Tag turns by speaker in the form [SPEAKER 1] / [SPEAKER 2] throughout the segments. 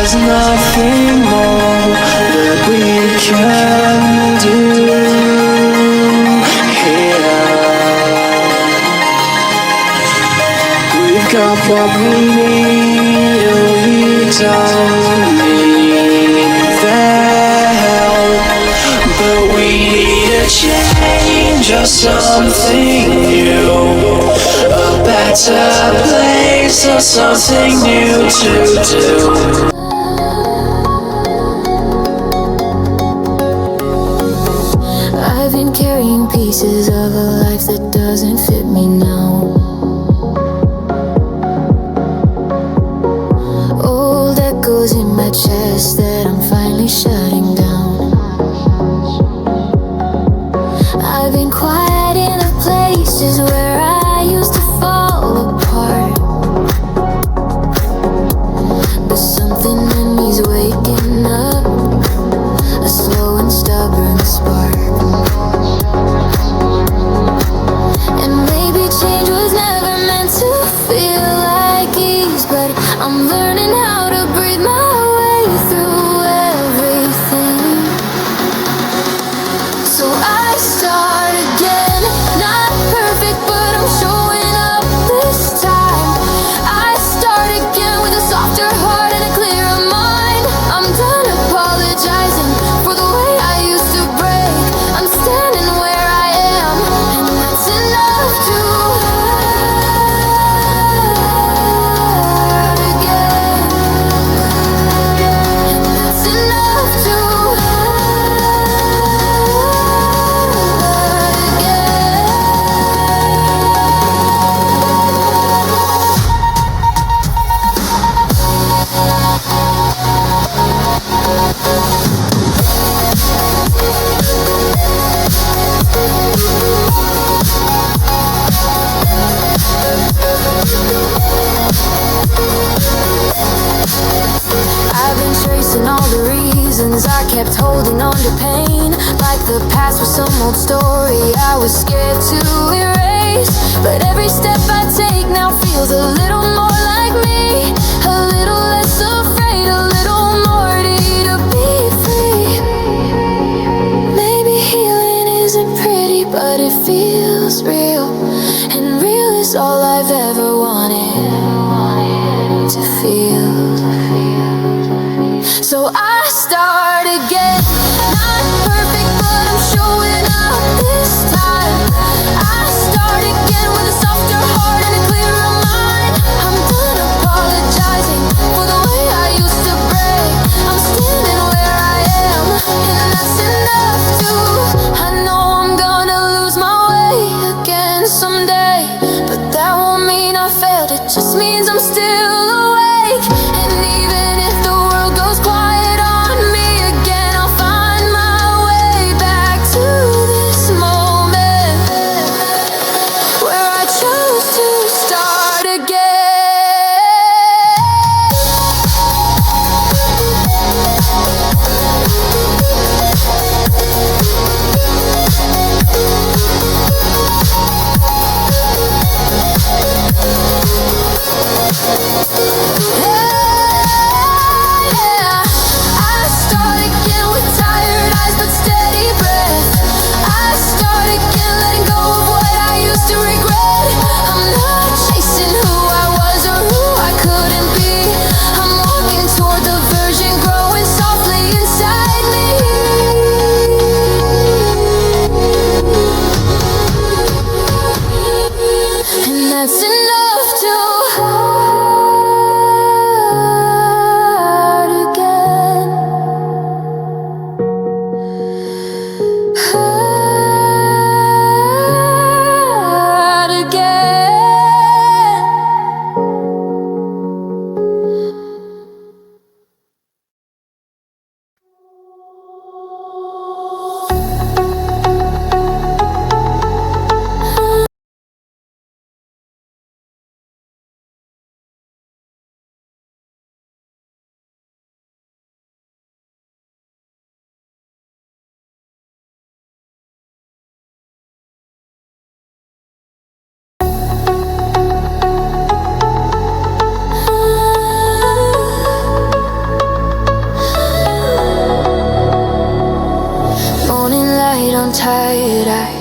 [SPEAKER 1] there's nothing more that we can do here. We've got what we need, and we don't need their help, but we need a change or something new, a better place or something new to do.
[SPEAKER 2] I've been carrying pieces of a life that doesn't fit me now. Old echoes in my chest that I'm finally shutting down. I've been quiet in the places where I used to fall apart, but something in me's waking up, a slow and stubborn spark. And maybe change was never meant to feel like ease, but I'm learning how to breathe my way through everything. So I start again, not perfect, but I'm showing up this time. I start again with a softer heart and a clearer mind. I'm done apologizing for the way I used to break. I'm standing where I am, and that's enough to hurt again. And that's enough to I've been tracing all the reasons I kept holding on to pain, like the past was some old story I was scared to erase. But every step I take now feels a little more like me, a little less afraid, a little more ready to be free. Maybe healing isn't pretty, but it feels real, and real is all I've ever wanted to feel. So I start again, not perfect, but I'm showing up this time. I start again with a softer heart and a clearer mind. I'm done apologizing for the way I used to break. I'm standing where I am, and that's enough to. I know I'm gonna lose my way again someday, but that won't mean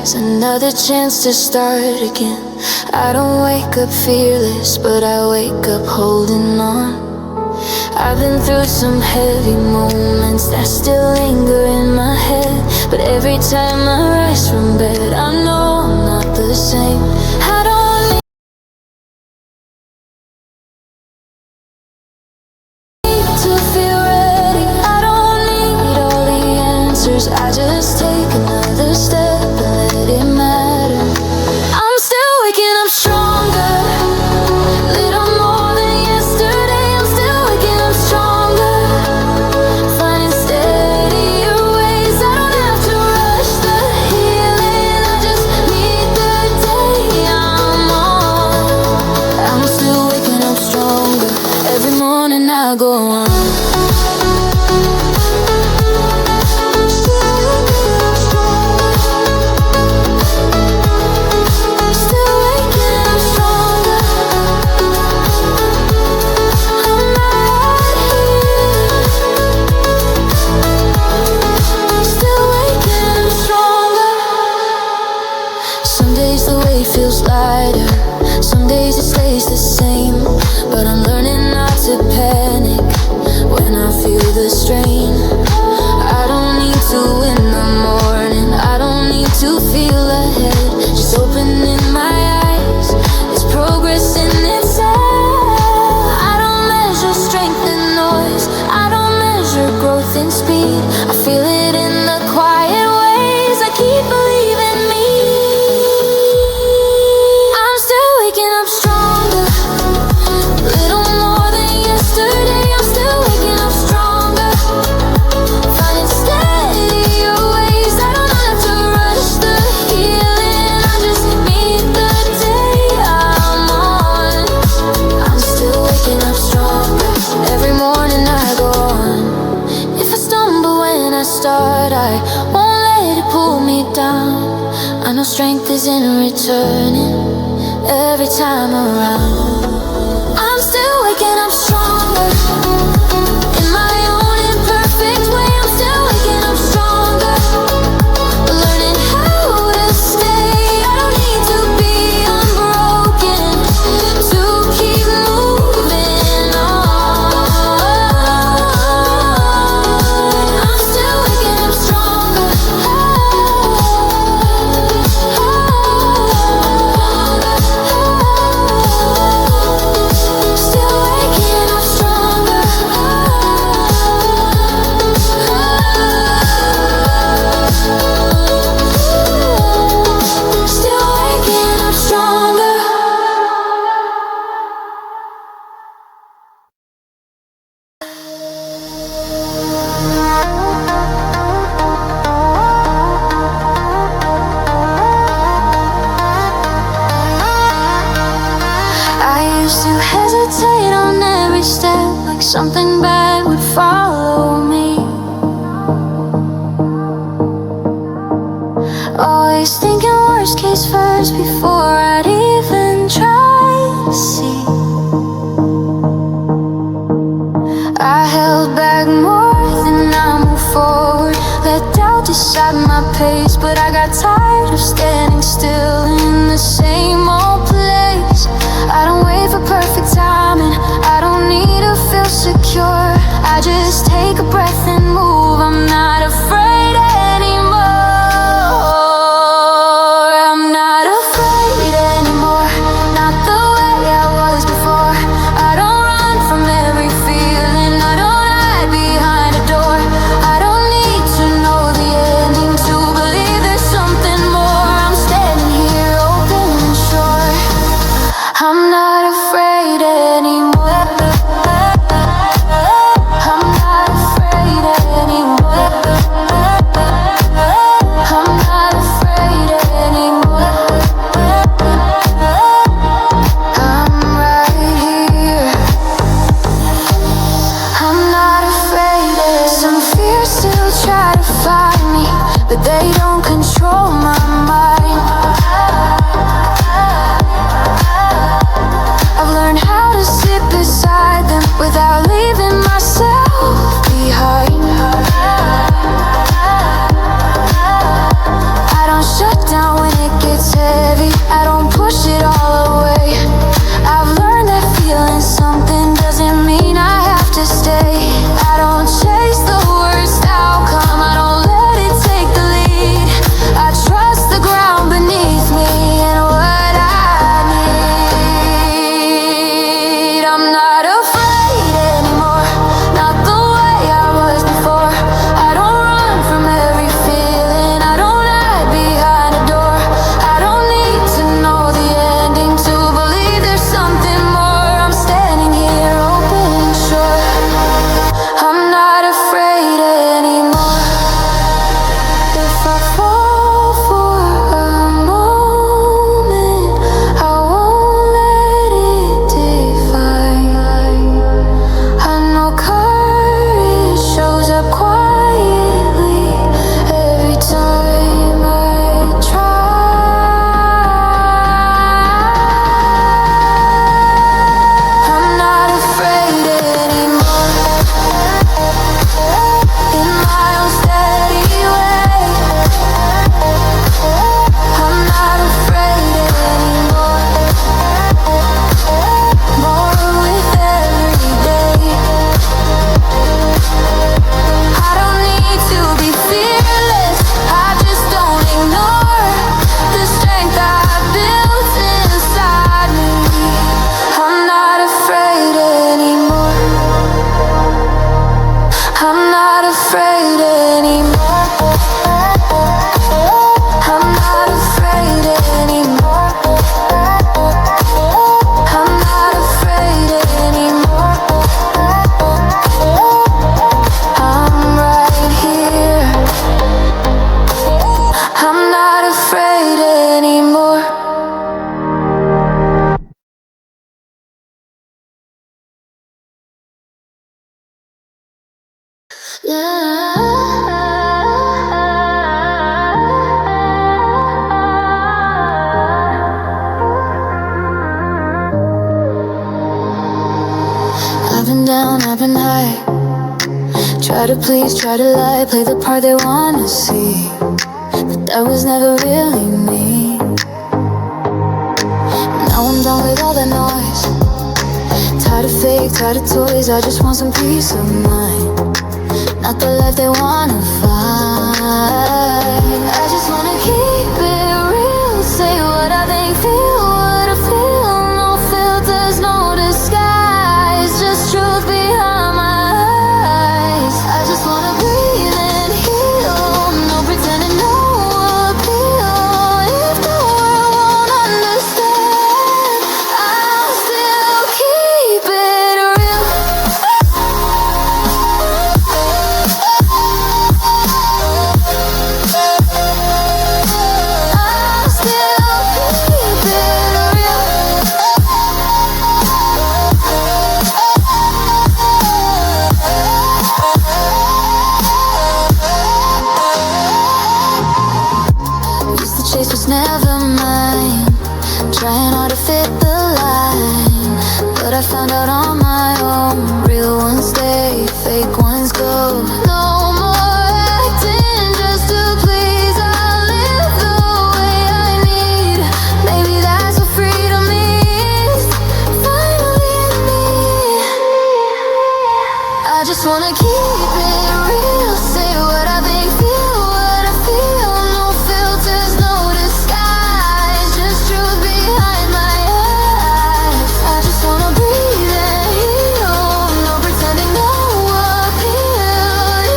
[SPEAKER 2] days, another chance to start again. I don't wake up fearless, but I wake up holding on. I've been through some heavy moments that still linger in my head, but every time I rise from bed, I know I'm not the same. I don't need to feel ready, I don't need all the answers. I just take another step and let it matter. I'm still waking up stronger, little more than yesterday. I'm still waking up stronger, finding steadier ways. I don't have to rush the healing, I just need the day I'm on. I'm still waking up stronger, every morning I go on. Feels lighter, some days it stays the same, but I'm learning not to panic when I feel the strain. I don't need to in the morning, I don't need to feel ahead, just opening my eyes, it's progress in itself. I don't measure strength in noise, I don't measure growth in speed, I feel it in the quiet ways, I keep believing me. Waking up stronger, little more than yesterday. I'm still waking up stronger, finding steadier ways. I don't have to rush the healing, I just need the day I'm on. I'm still waking up stronger, every morning I go on. If I stumble when I start, I won't let it pull me down. I know strength is in returning every time around. I'm still waking up stronger, in my own imperfect way. I'm still waking up stronger, learning how to stay. I don't need to be unbroken to keep moving on. I'm still waking up stronger. Still waking up stronger. Still waking up stronger. I used to hesitate on every step, like something bad would follow me. Always thinking worst case first before I'd even try to see. I held back more than I moved forward, let doubt decide my pace, but I got tired of standing still in the same old place. I don't wait for perfect timing, I don't need to feel secure, I just take a breath and move. I'm not afraid anymore, I'm not afraid anymore. Try to please, try to lie, play the part they wanna see, but that was never really me. Now I'm done with all that noise. Tired of fake, tired of toys, I just want some peace of mind. Not the life they wanna find. I just wanna keep it real, say what I think, feel what I feel. No filters, no disguise, just truth behind my eyes. I just wanna breathe and heal, no pretending, no appeal. If the world won't understand, I'll still keep it real. I'll still keep it real. Used to chase what's never mine, trying hard to fit the line, but I found out on my own. Real ones stay, fake ones go. No more acting just to please. I live the way I need. Maybe that's what freedom is. Finally in me. I just wanna keep it real, say what I think, feel what I feel. No filters, no disguise, just truth behind my eyes. I just wanna breathe and heal, no pretending, no appeal.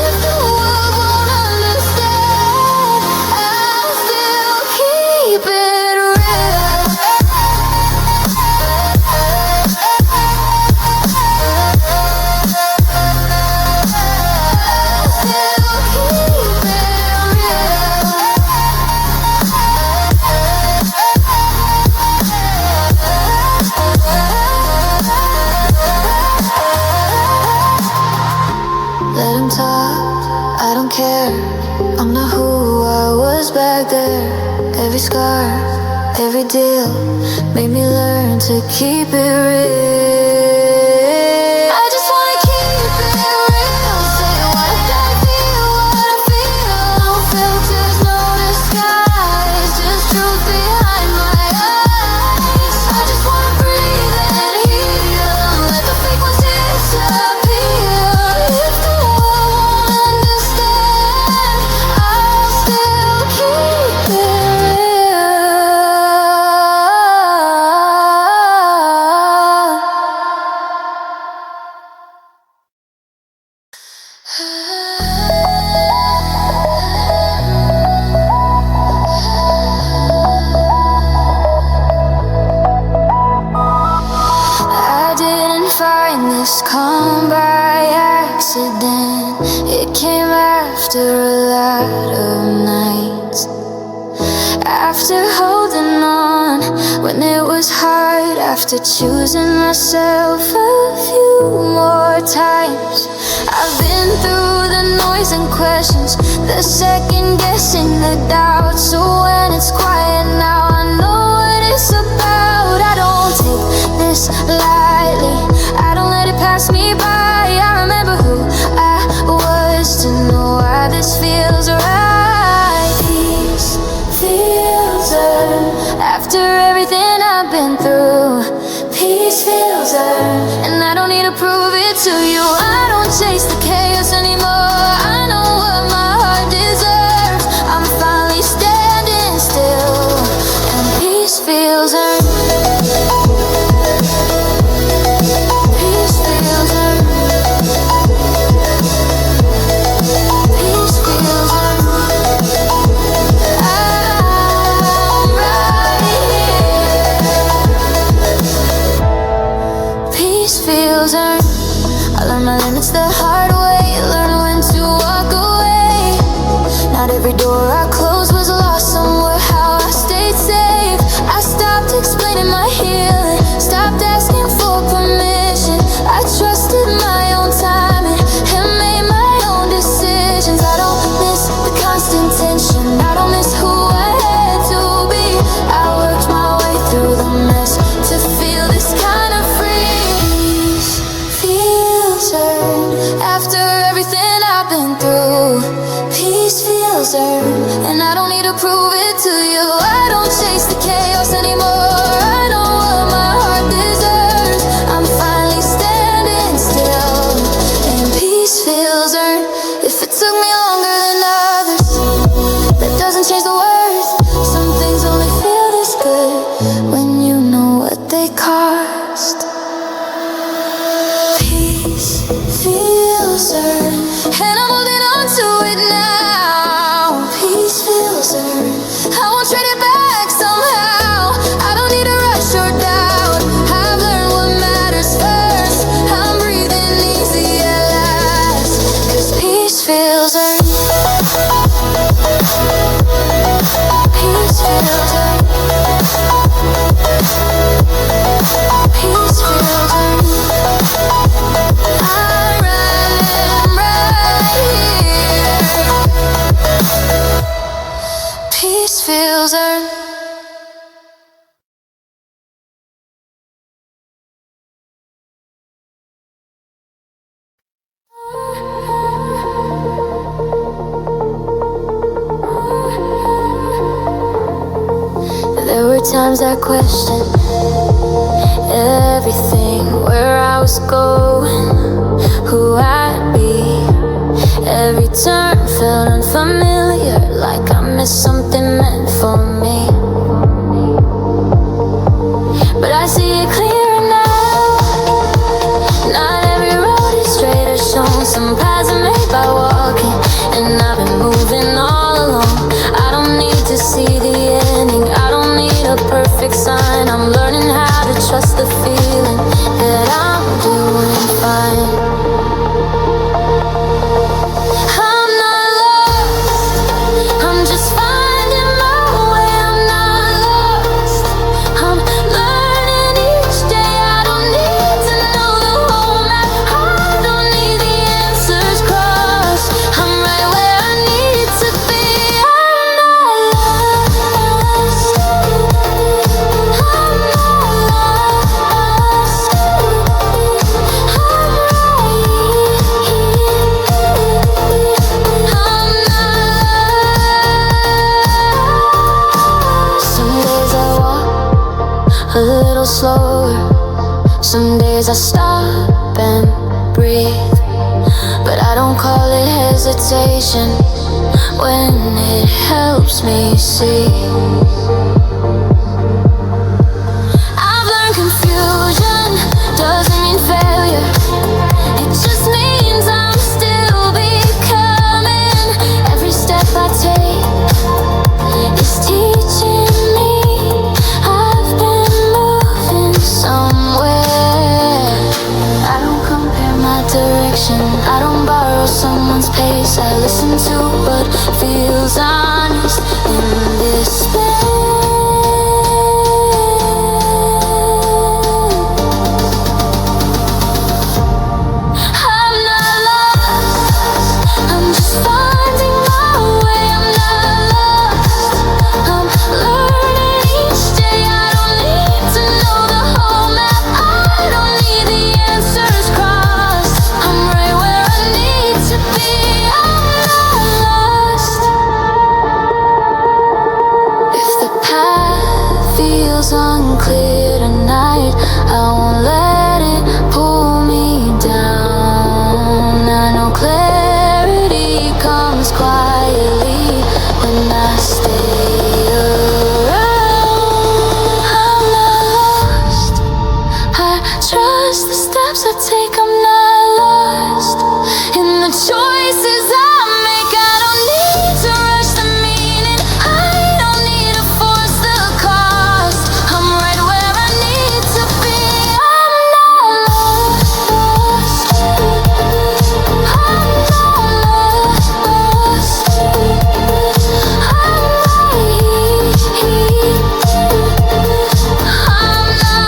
[SPEAKER 2] If the world won't understand, I'll still keep it real. Let him talk, I don't care. I'm not who I was back there. Every scar, every deal made me learn to keep it real. I just wanna keep it real, say what I feel, what I feel. No filters, no disguise, just truth behind my eyes. I just wanna breathe and heal, let the fake ones disappear. If the world won't understand, I'll still keep it real. I didn't find this calm by accident. It came after a lot of nights. After holding on when it was hard, after choosing myself a few more times. I've been through the noise and questions, the second guessing, the doubt. So when it's quiet now, I know what it's about. I don't take this lightly, I don't let it pass me by. I remember who I was to know why this feels right. Peace feels earned after everything I've been through. Peace feels earned, and I don't need to prove it to you. I don't chase the chaos anymore, I know what my heart deserves. I'm finally standing still, and peace feels earned. Peace feels earned. Peace feels earned. I'm right here. Peace feels earned. I learned my limits the hard way, learn when to times I questioned everything, where I was going, who I'd be. Every turn felt unfamiliar, like I missed something meant for me. But I see it clearer now. Not every road is straight or shown. Some paths are made by walking, and I've been moving all along. I don't need to see the ending, I don't need a perfect sign. I'm learning how to trust the feeling that I'm doing fine. I'm not lost, I'm just finding my way. I'm not lost, I'm learning each day. I don't need to know the whole map, I don't need the answers crossed. I'm right where I need to be. I'm not lost, I'm not lost, I'm right here. I'm not. Some days I walk a little slower, some days I stop and breathe. But I don't call it hesitation when it helps me see. I've learned confusion doesn't mean failure, it just means I'm still becoming. Every step I take is teaching me I've been moving somewhere. I don't compare my direction, I don't borrow someone's pace. I listen to what feels honest in this space. I'm not lost, I'm just finding my way. I'm not lost, I'm learning each day. I don't need to know the whole map, I don't need the answers crossed. I'm right where I need to be. I'm not lost. If the path feels unclear tonight, I won't let it pull me down. I know clarity comes quietly when I stay around. I'm not lost, I trust the steps I take. I'm not lost in the choices I make. I don't need to rush the meaning, I don't need to force the cause. I'm right where I need to be. I'm not lost, I'm not lost, I'm right here. I'm not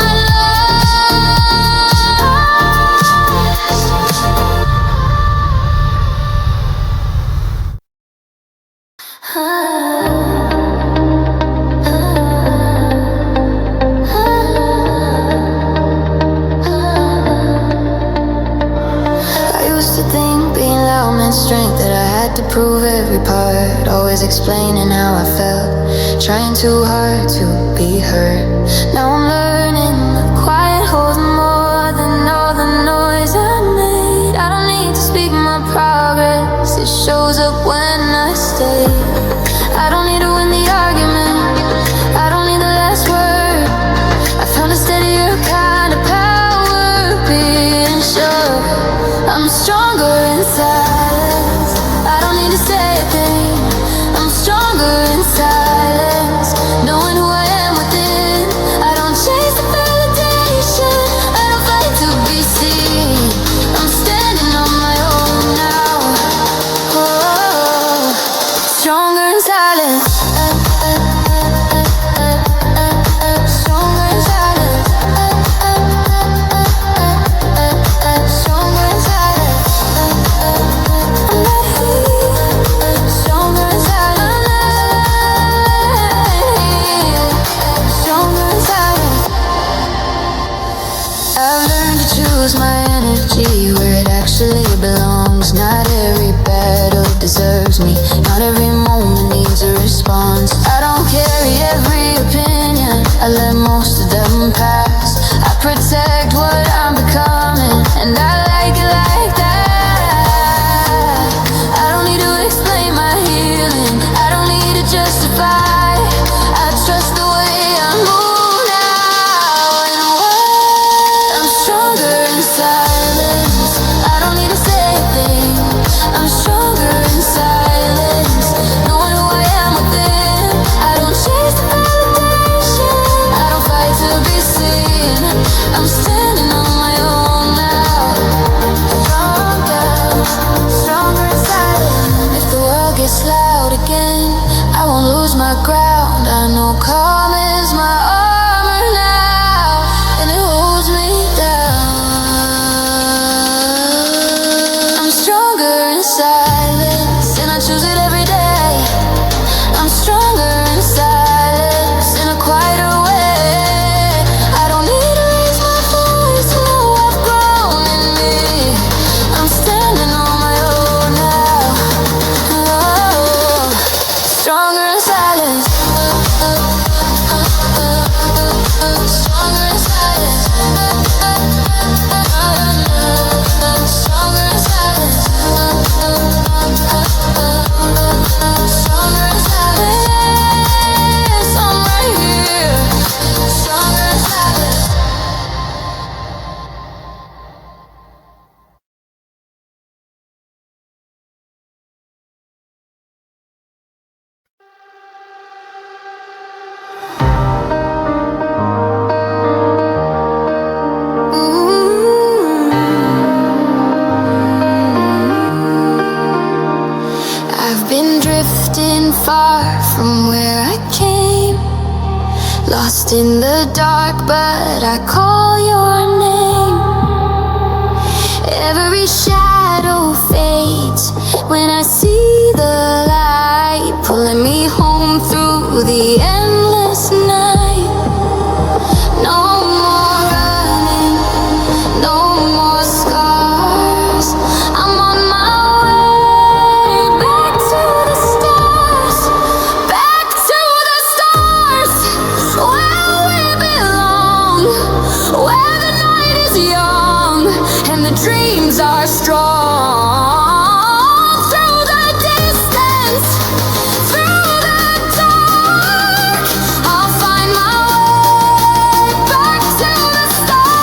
[SPEAKER 2] I used to think being loud meant strength, that I had to prove every part, always explaining how I felt, trying too hard to be heard. Now I'm learning the quiet holds more than all the noise I made. I don't need to speak my progress, it shows up when I stay. I don't need to win the argument, I don't need the last word. I found a steadier kind of power being sure. I'm stronger in silence, I don't need to say a thing. I'm stronger in silence, knowing who I am within. I don't chase the validation, I don't fight to be seen. I'm standing on my own now. Oh, stronger in silence, stronger in silence, stronger in silence. I'm not here, stronger in silence, stronger in silence. I've learned to choose my energy where it actually belongs. Not every battle deserves me, not every moment needs a response. I don't carry every opinion, lost in the dark, but I call your name. Every shadow fades when I see the light, pulling me home through the endless night. No more running, no more scars. I'm on my way back to the stars, back to the stars, where we belong, where the night is young and the dreams are strong. Through the distance, through the dark, I'll find my way back to the stars.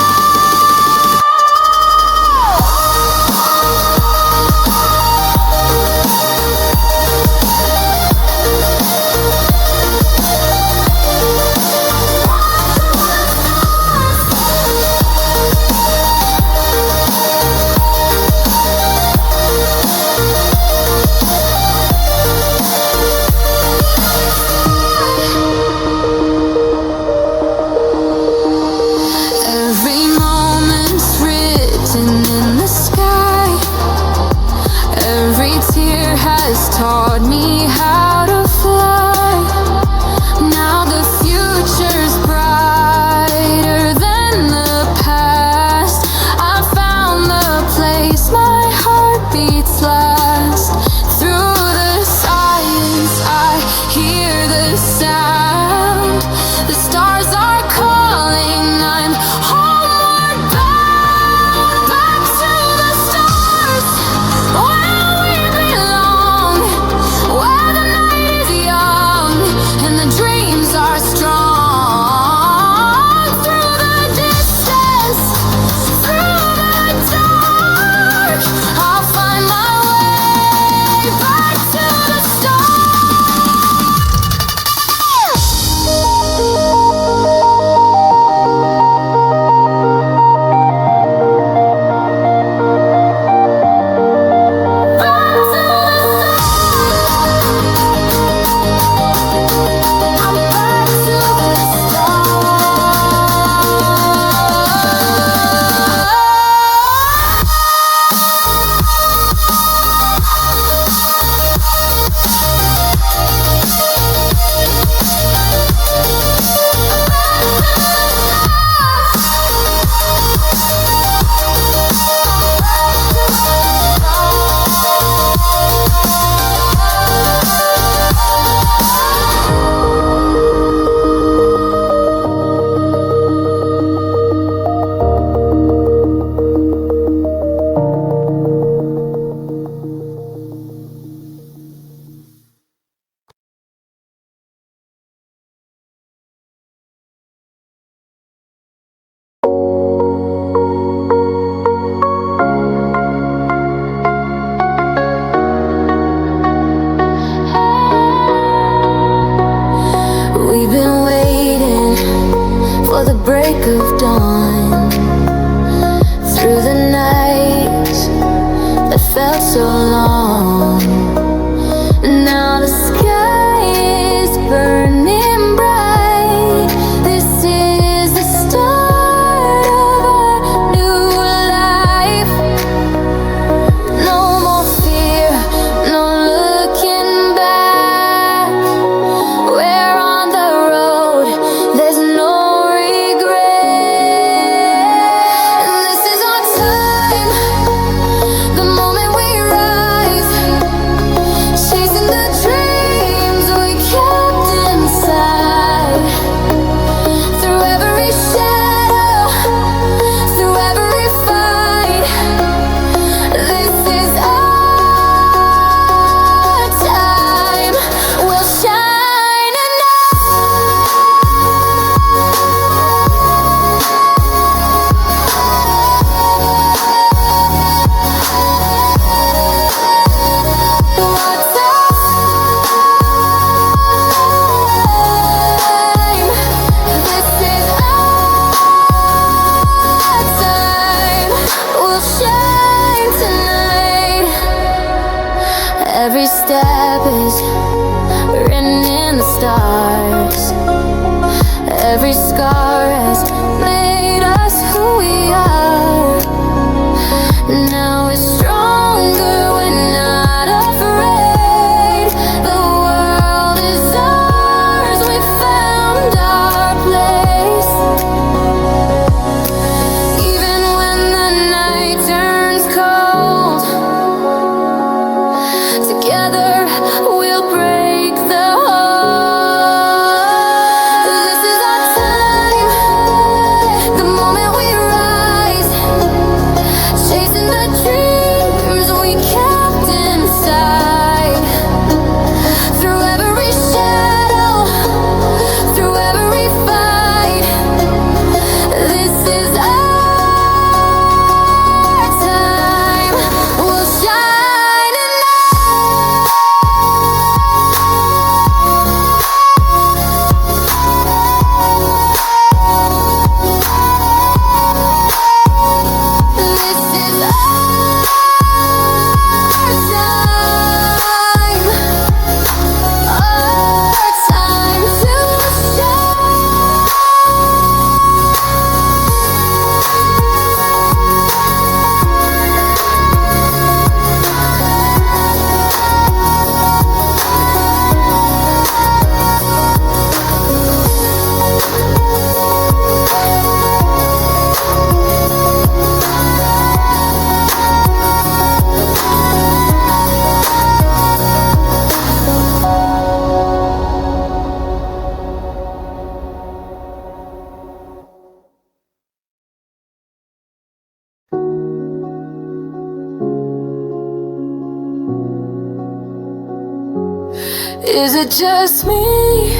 [SPEAKER 2] Is it just me?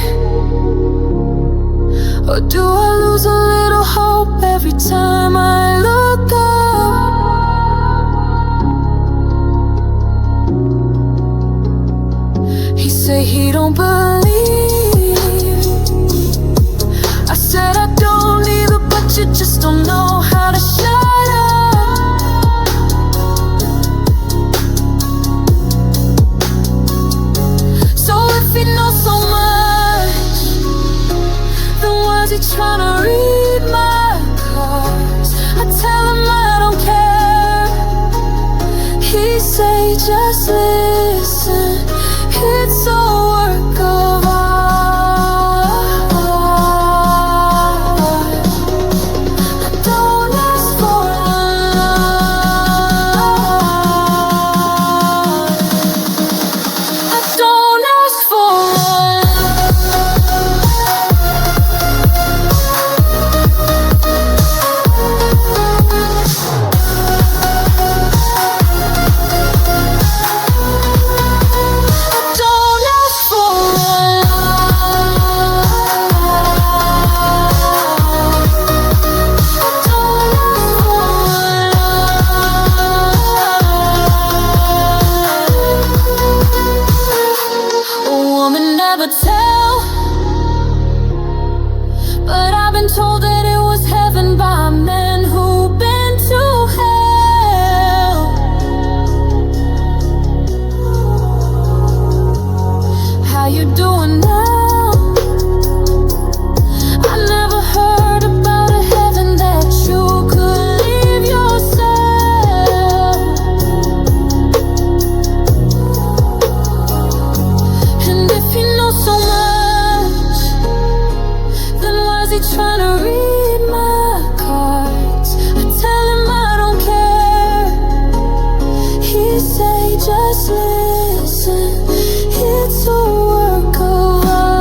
[SPEAKER 2] Or do I lose a little hope every time I look up? He say he don't believe. I said I don't either, but you just don't know how to shut up. So if he knows so much, then why's he tryna read my cards? I tell him I don't care. He say just listen, it's a work of art. I don't ask for love. I don't ask for tell, but I've been told that it was heaven by men who've been to hell. How you doing now? I never heard about a heaven that you could leave yourself. And if you know so much, then why's he tryna read my cards? I tell him I don't care. He say just listen, it's a work of art.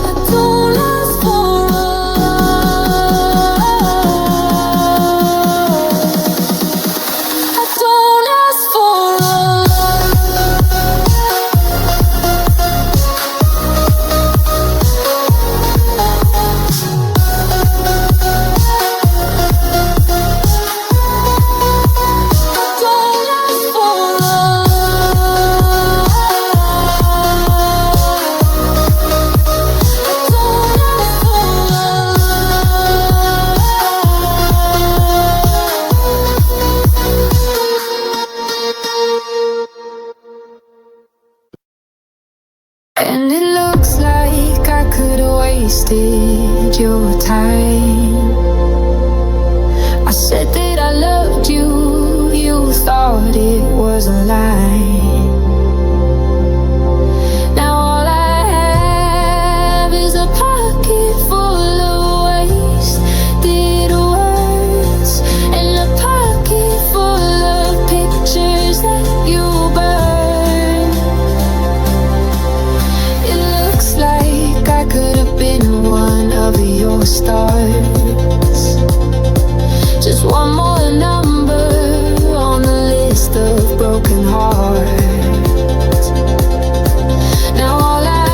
[SPEAKER 2] I don't ask for love. I don't ask for and it looks like I could have wasted your time. I said that I loved you, you thought it was a lie. Now all I have is a pocket full of wasted words and a pocket full of pictures that you burned. It looks like I could have been one of your stars. Just one more number on the list of broken hearts. Now all I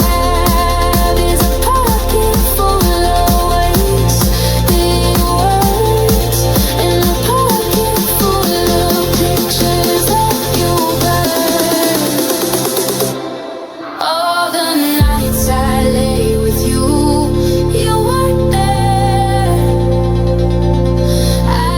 [SPEAKER 2] have is a pocket full of wasted words and a pocket full of pictures that you burned. All the nights I lay with you, you weren't there. I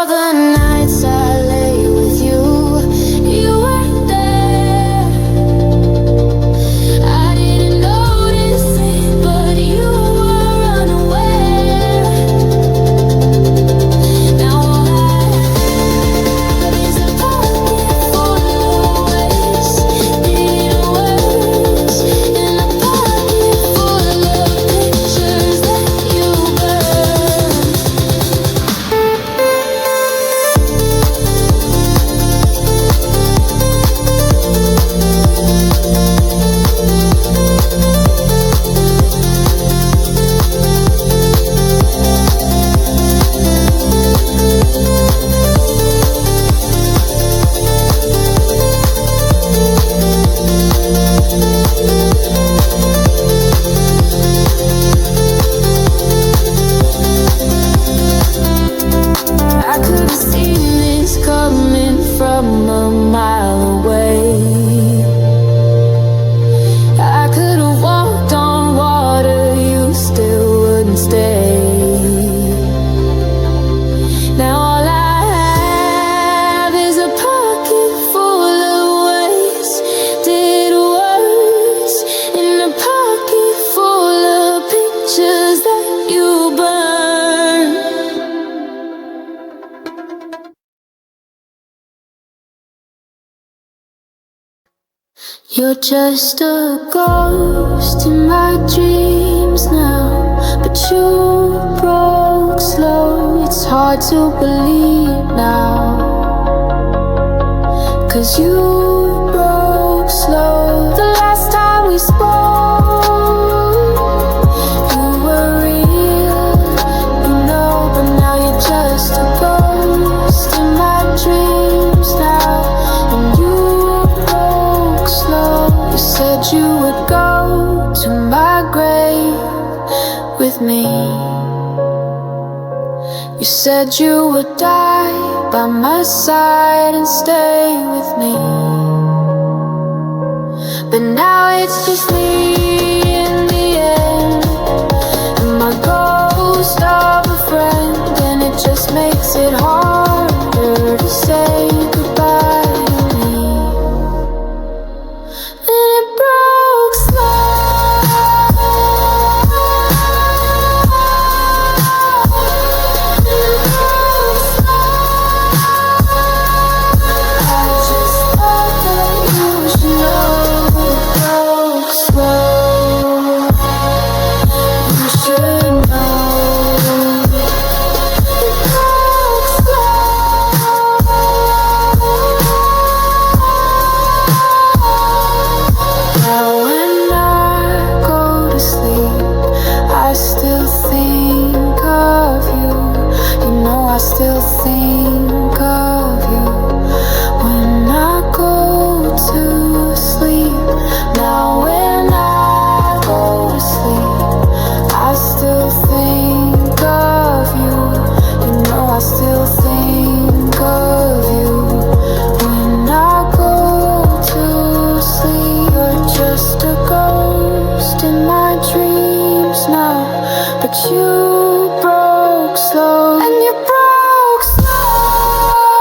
[SPEAKER 2] all the nights I lay with you, you weren't there. I didn't notice it, but you were unaware. Now all I have is a pocket full of wasted words, and a pocket full of pictures that you burn. I could have seen this coming from a mile away. I could have walked on water, you still wouldn't stay. Now all I have is a pocket full of wasted words, and a pocket full of pictures that you burn. You're just a ghost in my dreams now, but you broke slow. It's hard to believe now, 'cause you broke slow. The last time we spoke, you were real, you know, but now you're just a ghost in my dreams now, and you broke slow. You said you would go to my grave with me. You said you would die by my side and stay with me. But now it's just me in the end, and my ghost of a friend, and it just makes it harder to say goodbye to me. And it broke slow. It broke slow. I just thought that you should know it broke slow. You should know it broke slow. Now when I go to sleep, I still think of you. You know I still think of you. When I go to sleep, now when I go to sleep, I still think of you. You know I still think of you. When I go to sleep, you're just a ghost in my dreams now, but you broke slow, and you broke slow. And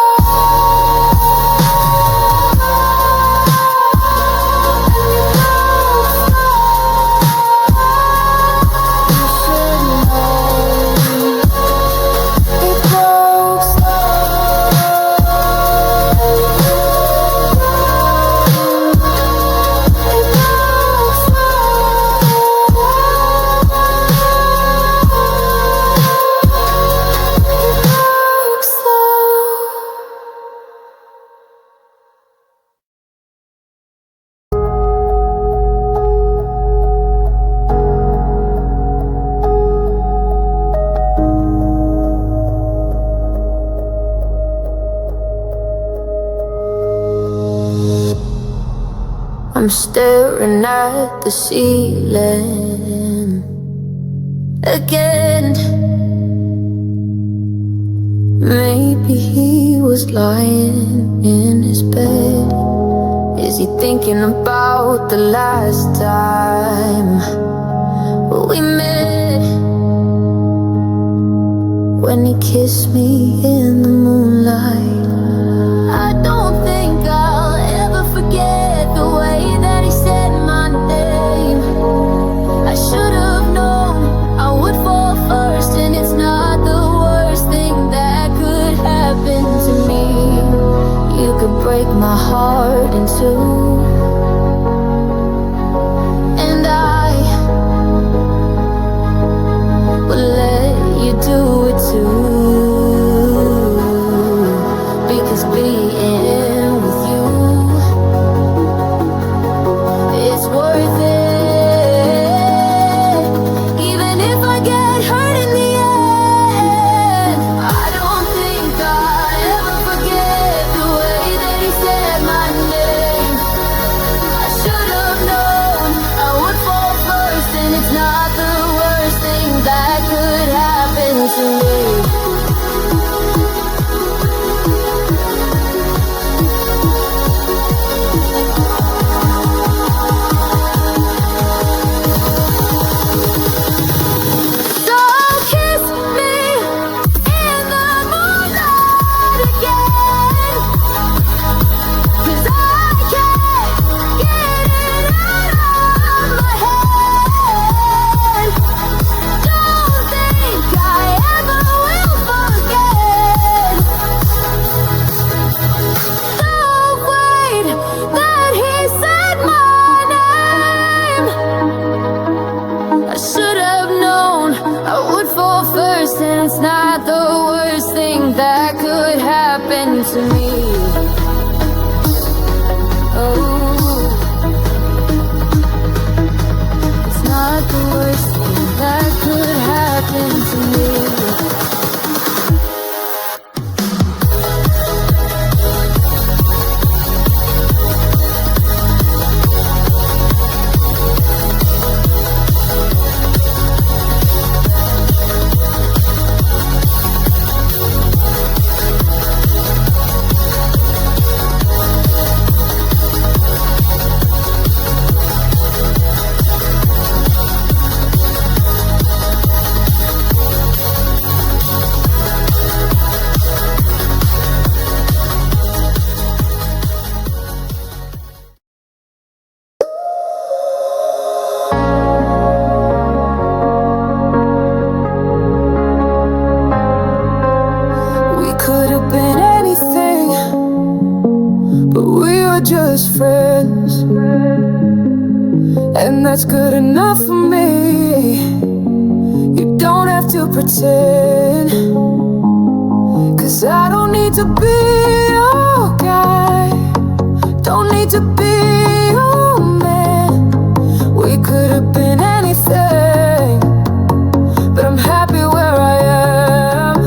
[SPEAKER 2] you broke slow. You should know it broke slow. It broke I'm staring at the ceiling again. Maybe he was lying in his bed. Is he thinking about the last time we met? When he kissed me in the moonlight. break my heart in two. And I will let you do it too. Because being with you, it's worth it. Even if I get hurt in the end, I don't think I'll ever forget the way that he said my name. I should have known I would fall first, and it's not the worst thing that could happen to me. So kiss me in the moonlight again, 'cause I can't get it out of my head. Don't think I ever will forget the way that he said my name. I should have known I would fall first, and it's not the worst thing that could happen to me. Oh, it's not the worst thing that could happen to me. We could have been anything, but we were just friends, and that's good enough for me. You don't have to pretend, 'cause I don't need to be your guy, don't need to be your man. We could have been anything, but I'm happy where I am.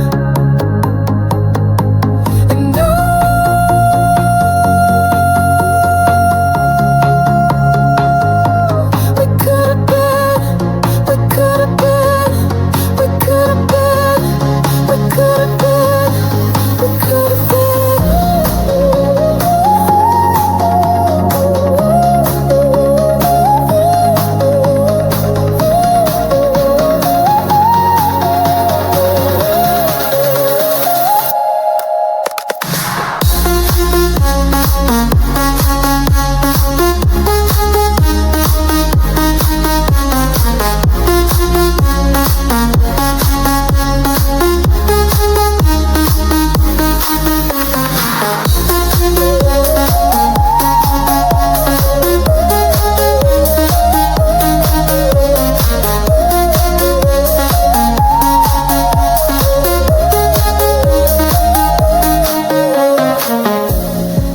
[SPEAKER 2] And we could have been, we could have been, we could have been, we could have been, we could have been.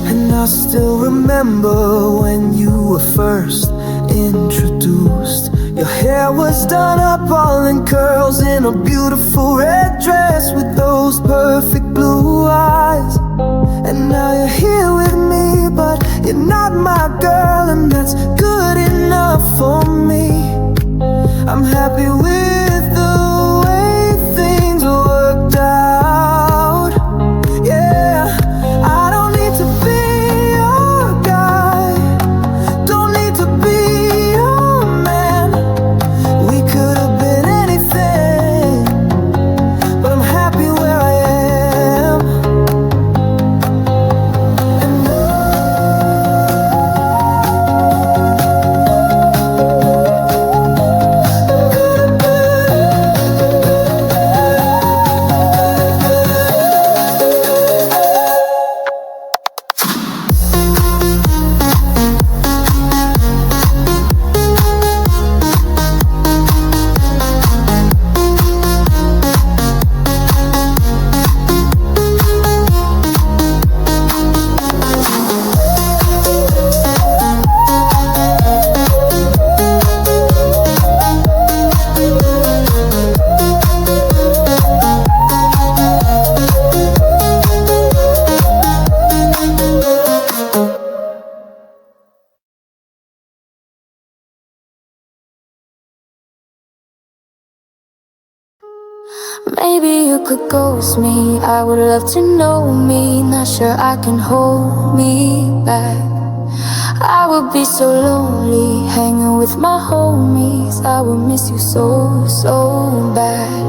[SPEAKER 2] And I still remember when you were first introduced. Your hair was done up all in curls, in a beautiful red dress with those perfect blue eyes. And now you're here with me, but you're not my girl, and that's good enough for me. I'm happy with the way things worked out. Yeah, I don't need to be your guy, don't need to be your man. We could have been anything, but I'm happy where I am. And could have been could ghost me, I would love to know me. Not sure I can hold me back. I would be so lonely, hanging with my homies. I would miss you so, so bad.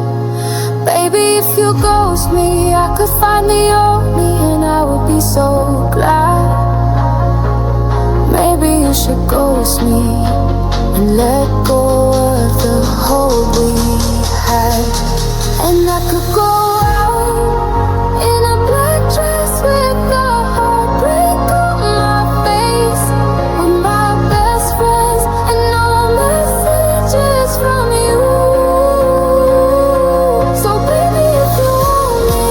[SPEAKER 2] Baby, if you ghost me, I could find the only, and I would be so glad. Maybe you should ghost me and let go of the hold we had. And I could go out in a black dress with a heartbreak on my face, with my best friends and no messages from you. So baby, if you want me,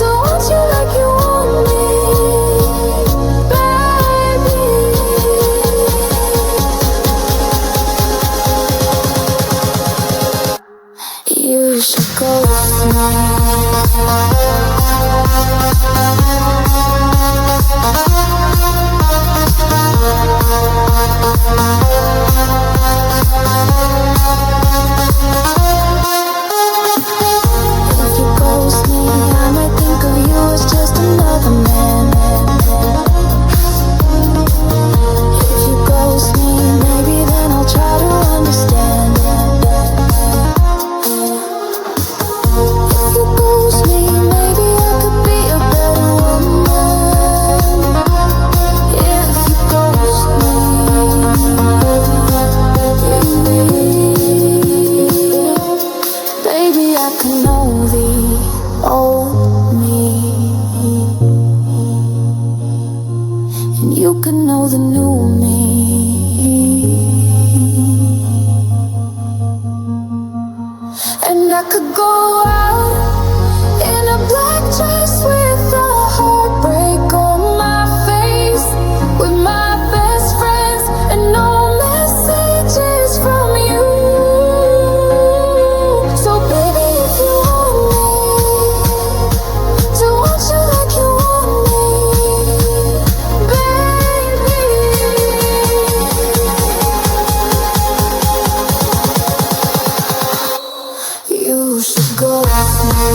[SPEAKER 2] don't want you like you want me, baby. You should go with me. If you ghost me, I might think of you as just another man. If you ghost me, maybe then I'll try to understand. If you ghost me, maybe I could be a better woman. If you ghost me, baby, I can know the old me, and you can know the new me. And I could go out in a black dress with a heartbreak on my face, with my best friends and no messages from you. So baby, if you want me, don't want you like you want me, baby. You should go with me.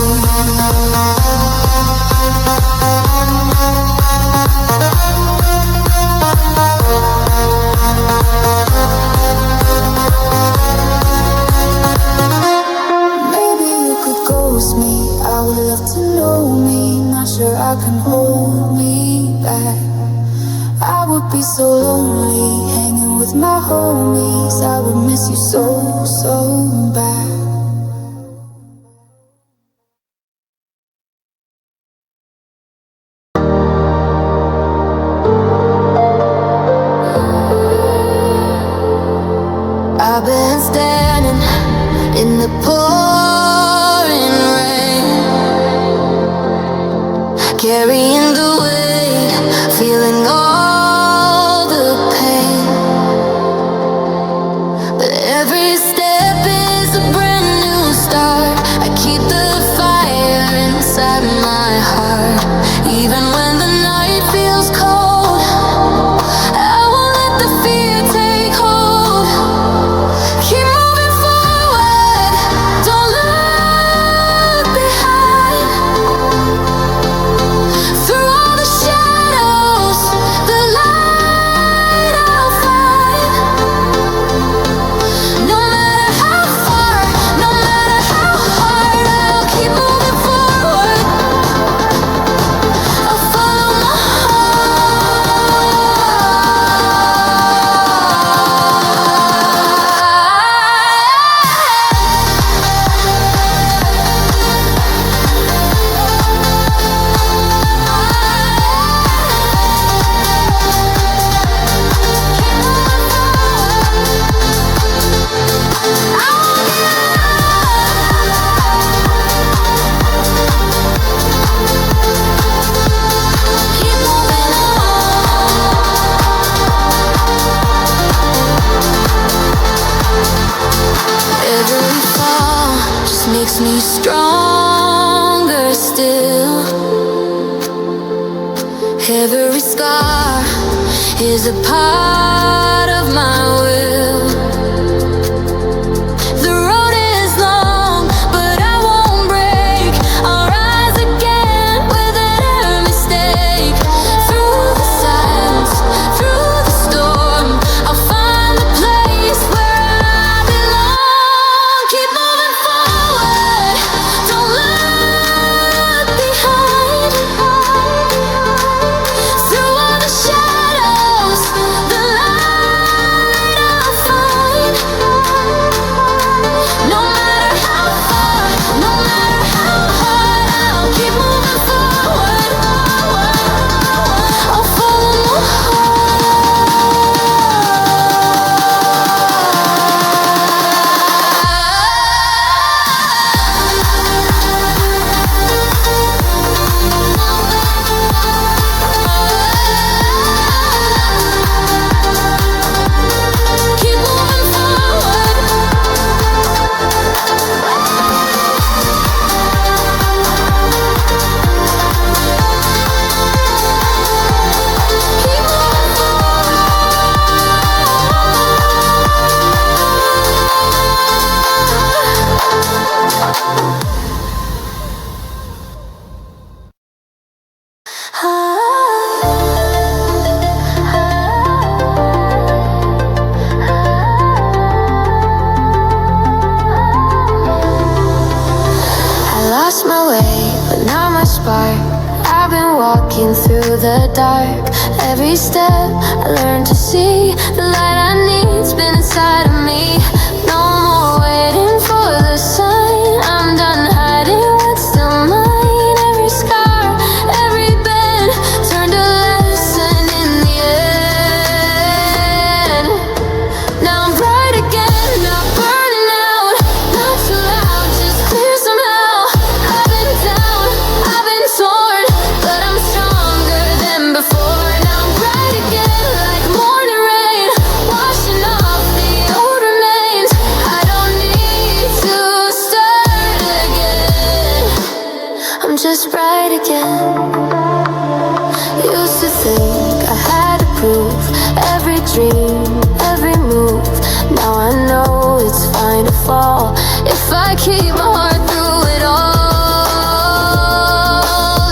[SPEAKER 2] Maybe you could ghost me, I would love to know me. Not sure I can hold me back. I would be so lonely, hanging with my homies. I would miss you so, so bad. I've been standing in the pouring rain, carrying the weight, feeling all the pain. But every step is a brand new start. I keep the fire inside my heart, even when the night feels cold. I won't let the fear take hold. Keep moving forward, don't look behind. Through all the shadows, the light I'll find. No matter how far, no matter how hard, I'll keep moving forward. I'll follow my every fall just makes me stronger still. Every scar is a part of my will. The road is long, but I won't spark. I've been walking through the dark. Every step I learn to see the light I need's been inside of me. No more waiting for the sign. I'm done hiding what's still mine. Every scar, every bend turned a lesson in the end. Now I'm bright again, not burning out, not too loud, just clear somehow. I've been down, I've been torn, but I'm stronger than before. Now I'm bright again, like morning rain, washing off the old remains. I don't need to start again. I'm just bright again. Used to think I had to prove every dream, every move. Now I know it's fine to fall if I keep my heart through it all.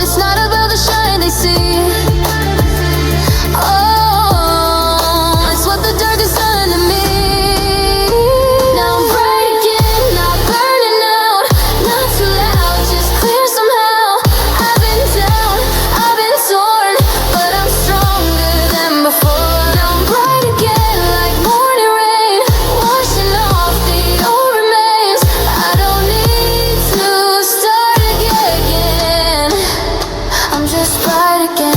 [SPEAKER 2] It's not about the shine they see. Oh, it's what the dark has done to me. Now I'm bright again, not burning out, not too loud, just clear somehow. I've been down, I've been torn, but I'm stronger than before. Now I'm bright again, like morning rain, washing off the old remains. I don't need to start again. I'm just bright again.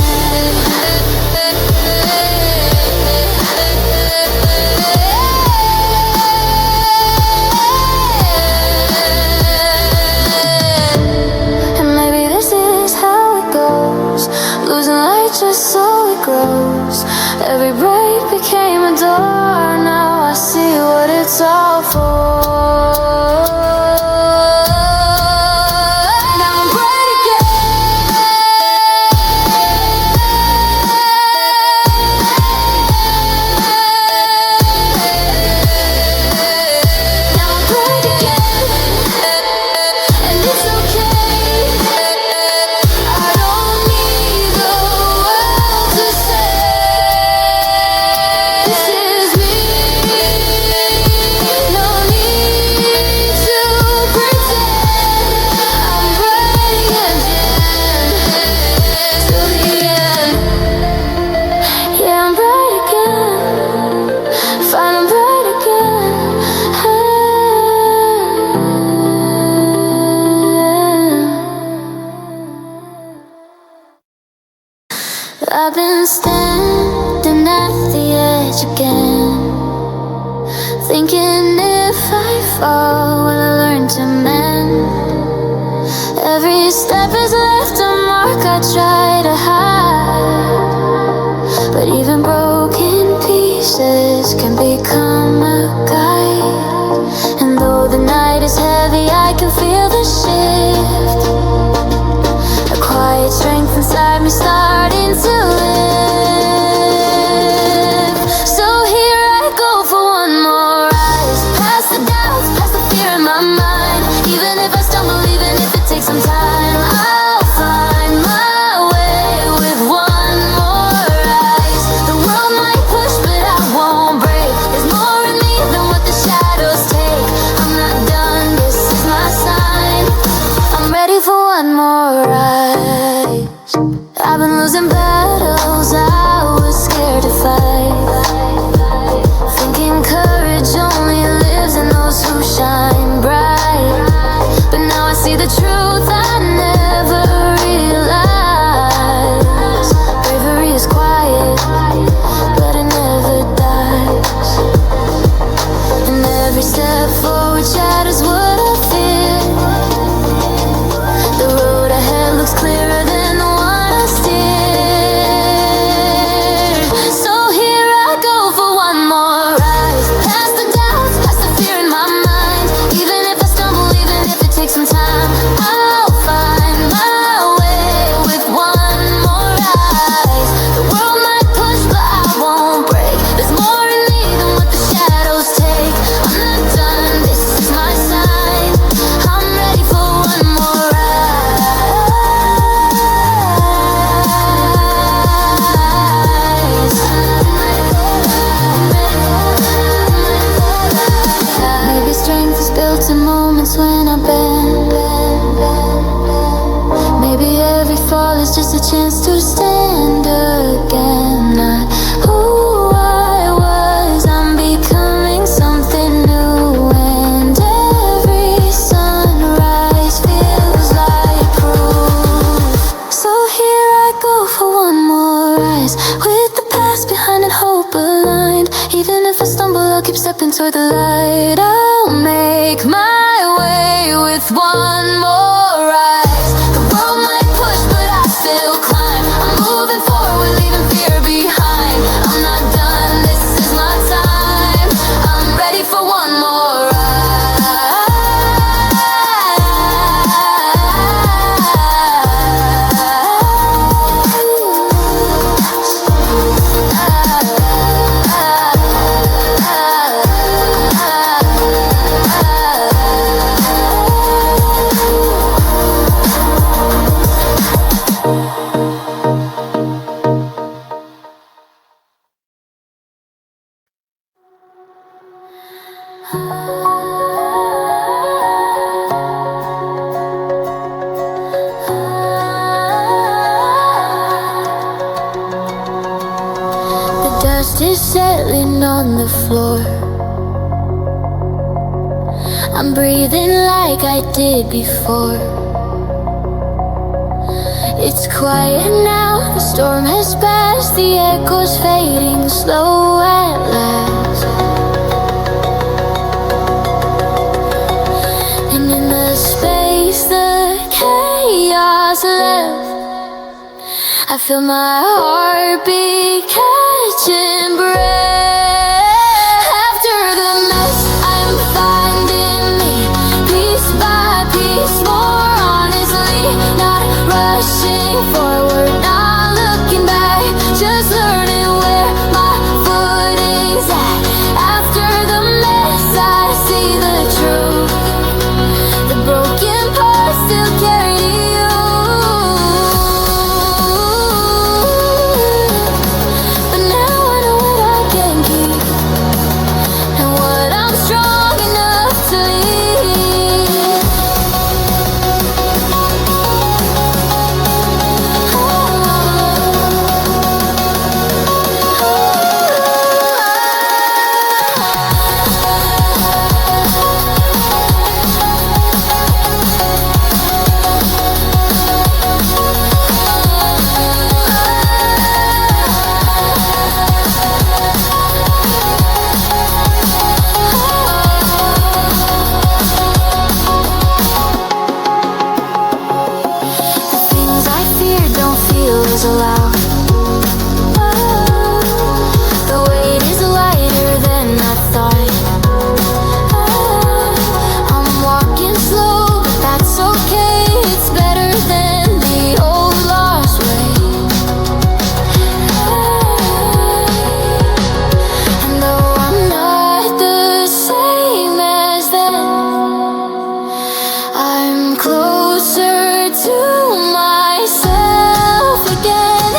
[SPEAKER 2] And maybe this is how it goes, losing light just so it grows. Every break became a door, now I see what it's all for. Now I'm bright again. Now I'm bright again, and it's okay. I don't need the world to say this is me. No need to pretend. I'm bright again till the end. Yeah, I'm bright again. Fine, I'm bright again. I've been standing at the edge again, thinking if I fall, will I learn to mend? Every step has left a mark I try to hide, but even broken pieces can become a guide. And though the night is heavy, I can feel the shift, a quiet strength inside me starting to live. So here I go for one more rise, past the doubts, past the fear in my mind. Even if I stumble, even if it takes some time, I'll find my way with one more rise. The world might push, but I won't break. There's more in me than what the shadows take. I'm not done, this is my sign. I'm ready for one more rise. I've been losing battles I was scared to fight, thinking courage only lives in those who shine bright. But now I see the truth I never realized. Bravery is quiet, but it never dies. And every step forward shatters what I fear. The road ahead looks clearer than the one I steer. is just a chance to stand again. Not who I was, I'm becoming something new. And every sunrise feels like proof. So here I go for one more rise, with the past behind and hope aligned. Even if I stumble, I'll keep stepping toward the light. I'll make my way with one more rise. The world might push, but I still climb. I'm moving forward, leaving fear behind. I'm not done, this is my time. I'm ready for one more dust is settling on the floor. I'm breathing like I did before. It's quiet now, the storm has passed. The echoes fading slow at last. And in the space the chaos left, I feel my heartbeat catching breath. After the mess, I'm finding me, piece by piece, more honestly. Not rushing forward, not looking back, just learning where my footing's at. After the mess, I see the truth. The broken parts still carry you. I'm closer to myself again.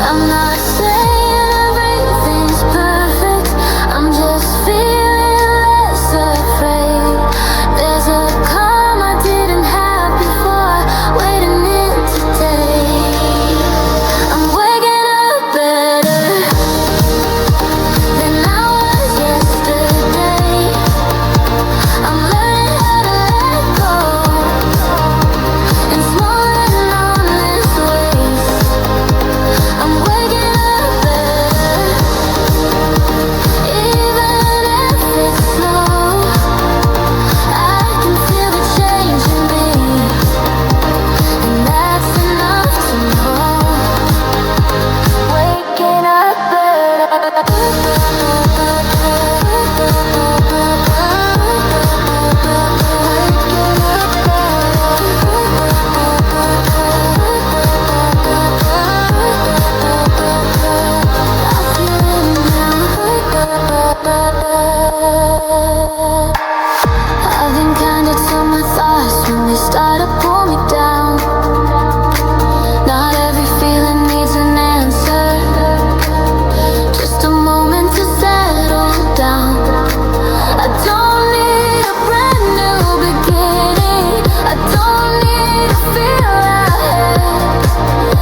[SPEAKER 2] I'm not saying everything's perfect, I'm just feeling less afraid. There's a calm I didn't have before, waiting in today. I'm waking up better than I was yesterday. I'm learning how to let go in small and honest ways. I'm waking up better, even if it's slow. I can feel the change in me, and that's enough to know. Waking up I've been kinder to my thoughts when they start to pull me down. Not every feeling needs an answer, just a moment to settle down. I don't need a brand new beginning, I don't need to feel ahead.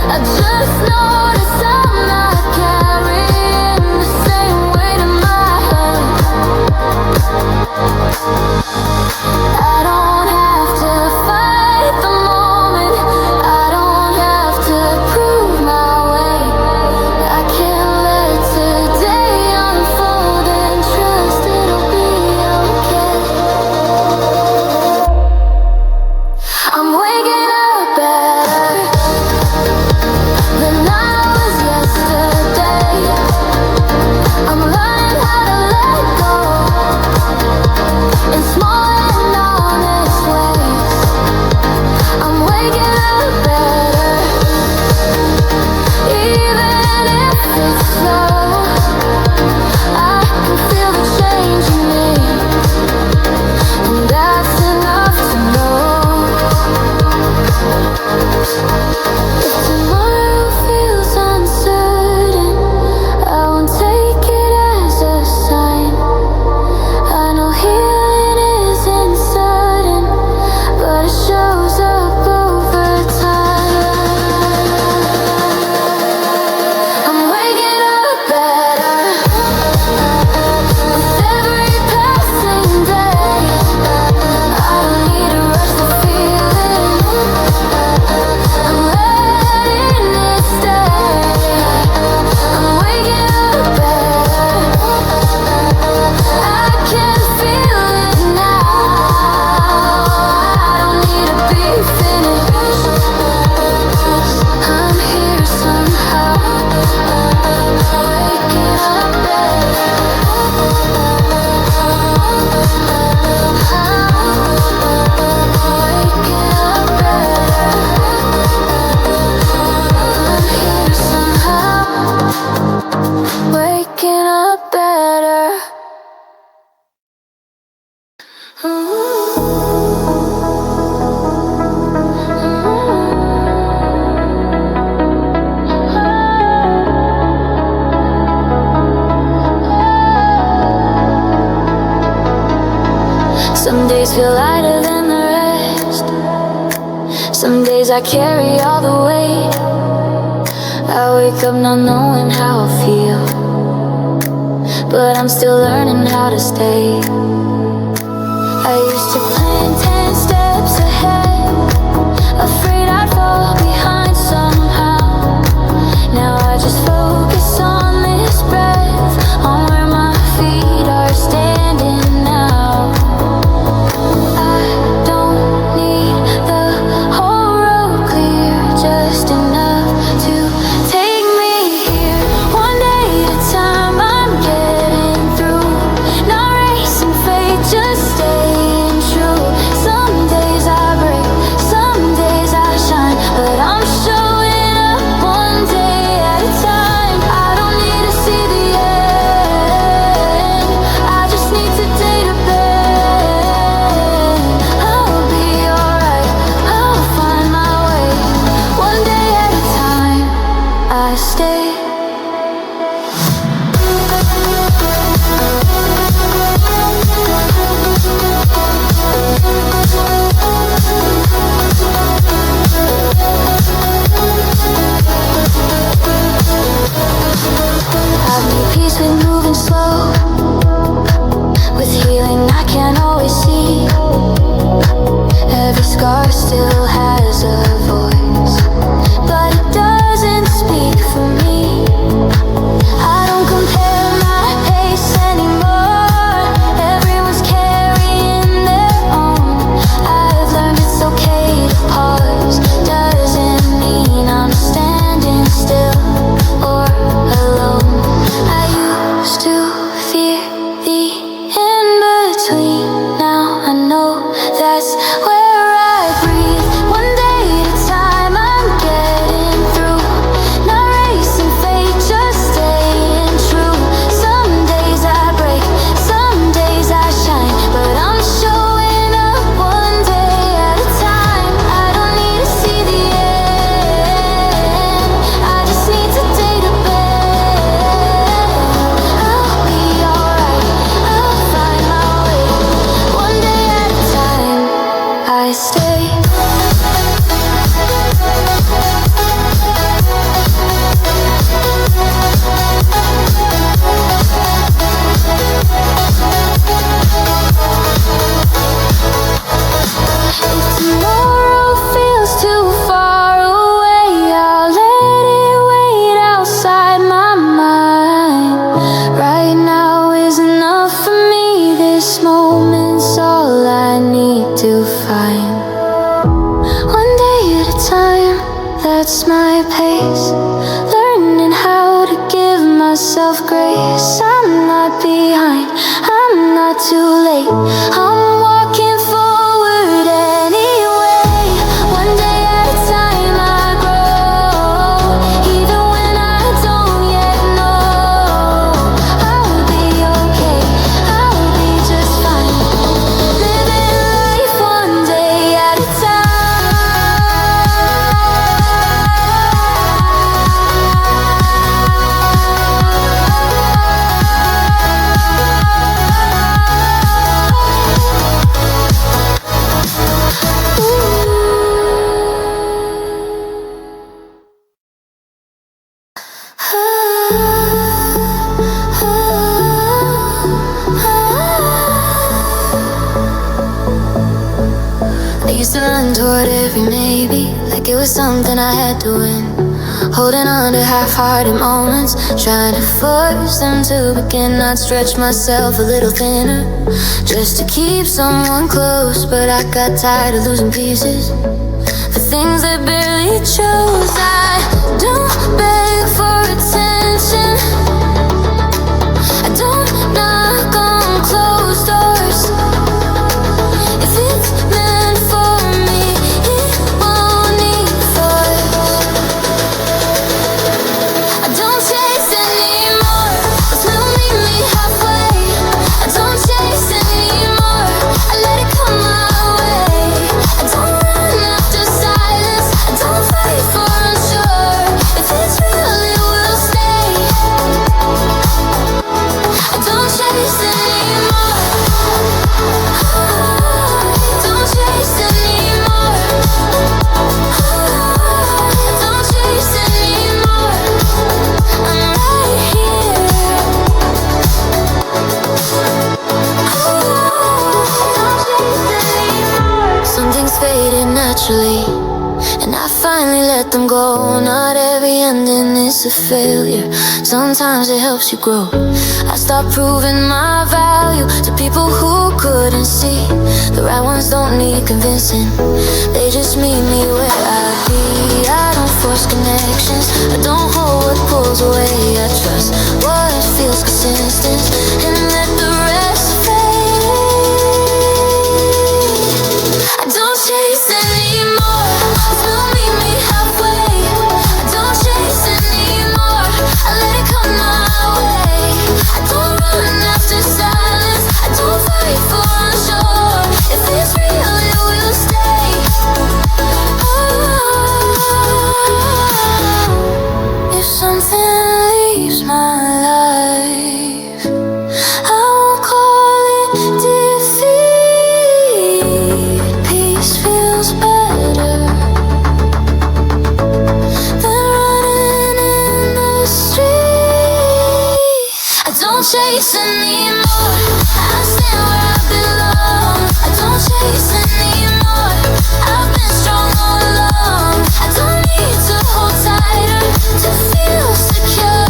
[SPEAKER 2] I just notice I'm not carrying the same weight in my head. I don't have to fight the moment, I don't have to prove my way. I can let today unfold and trust it'll be okay. I'm waking up better than I was yesterday. I'm learning how to let go in small and honest ways. I'm waking up better, even if it's slow. I can feel the change in me, and that's enough to know. If tomorrow feels uncertain, I won't take it as a sign. I know healing isn't sudden, but it shows up over time. I'm waking up better with every passing day. I don't need to rush the feeling, I'm letting it stay. I'm waking up better, I can feel it now. I don't need to be finished, I'm here somehow. Waking up better, waking up better, I'm here somehow. Waking up better. Some days feel lighter than the rest. Some days I carry all the weight. I wake up not knowing how I feel, but I'm still learning how to stay. I used to plan 10 steps ahead, afraid I'd fall behind somehow. Now I just focus on this breath, on where my feet are standing now. I don't need the whole road clear, just enough to take me here. One day at a time I'm getting through, not racing fate, just staying true. Some days I break, some days I shine, but I'm showing up one day at a time. I don't race, I'm not behind, I'm not too late. I'm walking forward anyway. One day at a time I grow, even when I don't yet know. I'll be okay, I'll be just fine. Living life one day at a time. I used to run toward every maybe, like it was something I had to win. Holding on to half-hearted moments, trying to force them to begin. I'd stretch myself a little thinner, just to keep someone close. But I got tired of losing pieces, the things that barely chose. I don't beg for attention, I don't knock on closed doors. If it's meant for me, it won't need force. I don't chase anymore, this will meet me halfway. I don't chase anymore, I let it come my way. I don't run after silence, I don't fight for unsure. If it's real, it will stay. I don't chase anymore, don't chase anymore, don't chase anymore. I'm right here. Some things faded naturally, and I finally let them go. Not every ending is a failure, sometimes it helps you grow. I stopped proving my value to people who couldn't see. The right ones don't need convincing, they just meet me where I be. I don't force connections, I don't hold what pulls away. I trust what feels consistent and let the rest fade. I don't chase anymore, still meet me halfway. I don't chase anymore, I let it come my way. I don't run after silence, I don't fight for unsure. If it's real, it will stay. If something leaves my life, I won't call it defeat. Peace feels better than running in the street. I don't chase anymore, I stand where I belong. I don't chase anymore, I've been strong all along. I don't need to hold tighter to feel secure.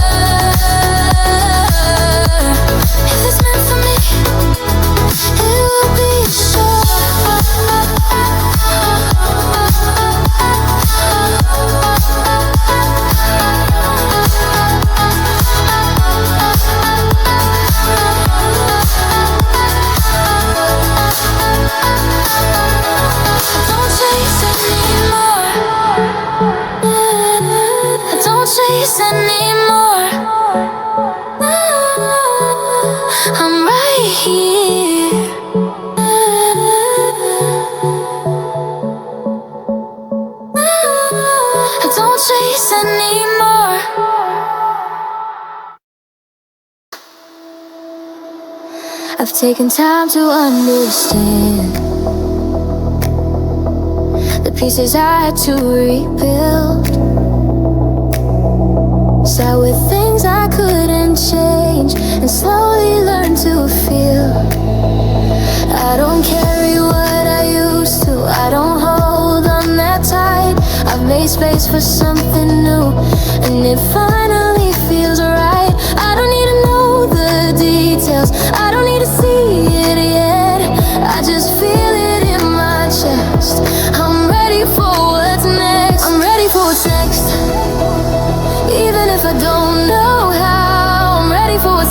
[SPEAKER 2] If it's meant for me, it will be sure. I don't chase anymore, I don't chase anymore. I'm right here. I don't chase anymore. I've taken time to understand the pieces I had to rebuild. Sat with things I couldn't change and slowly learned to feel. I don't carry what I used to, I don't hold on that tight. I've made space for something new, and it finally feels right. I don't need to know the details, I don't need to see it yet. I just feel it in my chest. I'm ready for what's next, I'm ready for what's next. Even if I don't know how, I'm ready for what's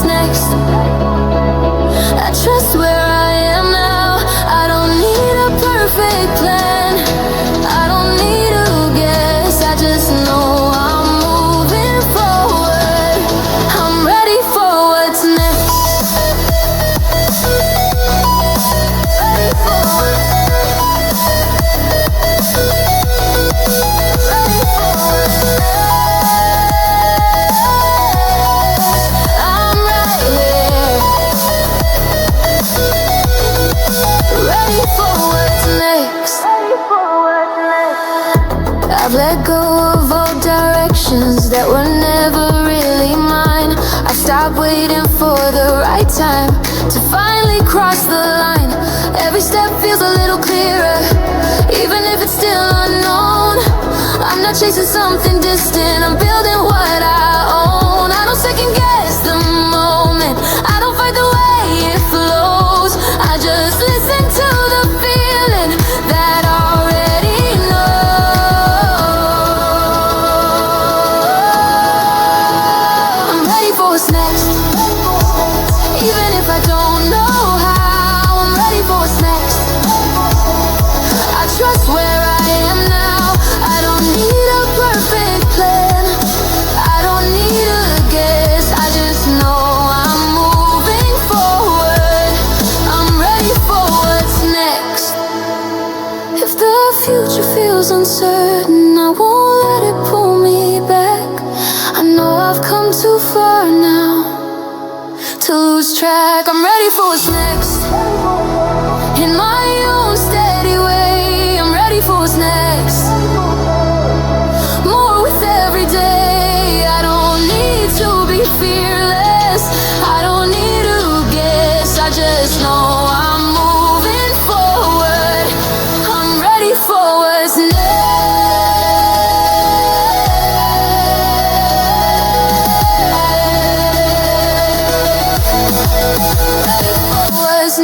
[SPEAKER 2] Stop waiting for the right time to finally cross the line. Every step feels a little clearer, even if it's still unknown. I'm not chasing something distant, I'm building what I own. I don't second guess the moment, I don't fight the way it flows. I just listen to the feeling that I already know. I'm ready for what's next, even if I don't know how. I'm ready for what's next. I trust where I am now. I don't need a perfect plan, I don't need a guess. I just know I'm moving forward. I'm ready for what's next. If the future feels uncertain, I won't let it pull me back. I know I've come too far now to lose track. I'm ready for what's next, in my own steady way. I'm ready for what's next, more with every day. I don't need to be fearless, I don't need to guess. I just know I'm moving forward. I'm ready for what's next. Ready for what's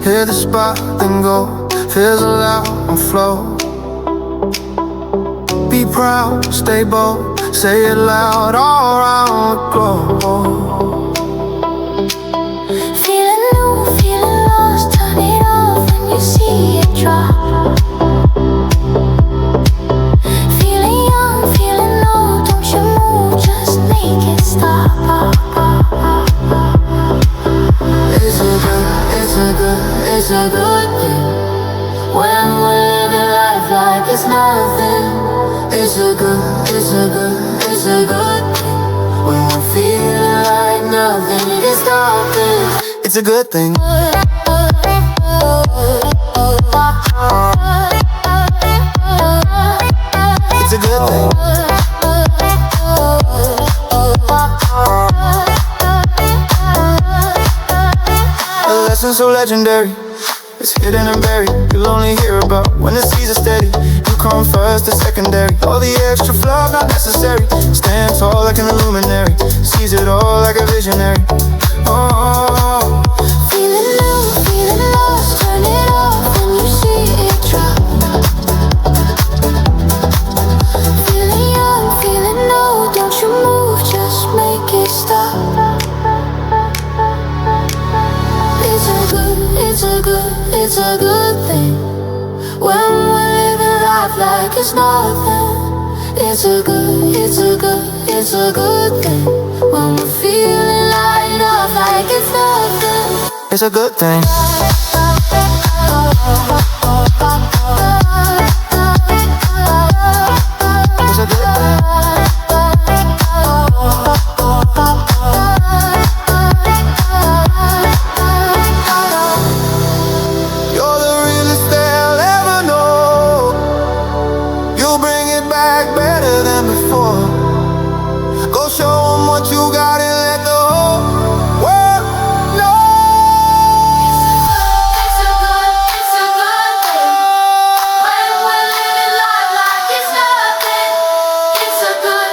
[SPEAKER 1] hit the spot, then go. Fizzle out and flow. Be proud, stay bold, say it loud all around the globe.
[SPEAKER 2] Feeling new, feeling lost, turn it off when you see it drop. Feeling young, feeling old, don't you move, just make it stop. It's a good thing when we're living life like it's nothing. It's a good thing when we're feeling like nothing can stop it.
[SPEAKER 1] It's a good thing. It's a good thing. A lesson so legendary, it's hidden and buried. You'll only hear about when the seas are steady. You come first, the secondary. All the extra fluff not necessary. Stand tall like an illuminary, sees it all like a visionary. Oh,
[SPEAKER 2] feeling new, feeling lost, turn it off when you see it drop. Feeling young, feeling old, don't you move, just make it stop. It's a good thing when we're living life like it's nothing. It's a good thing when we're feeling light up like it's nothing.
[SPEAKER 1] it's a good thing. It's a good thing. You're the realest they'll ever know. You'll bring it back better than before. Go show them what you got and let the whole world know.
[SPEAKER 2] It's a good thing when we're living life like it's nothing. It's a good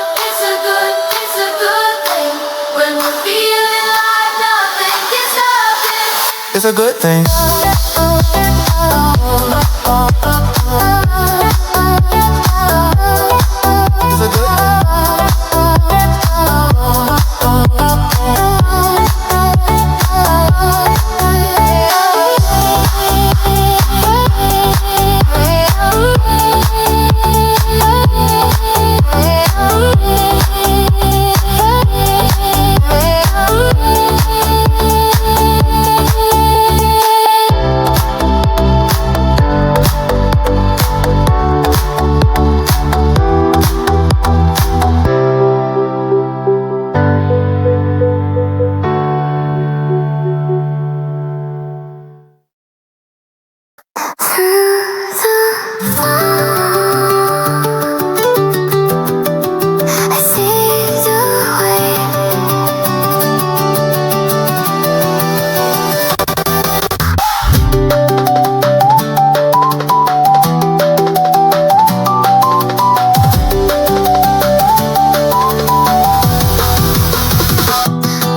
[SPEAKER 2] thing when we're feeling like nothing can stop it.
[SPEAKER 1] It's a good thing. It's a good thing.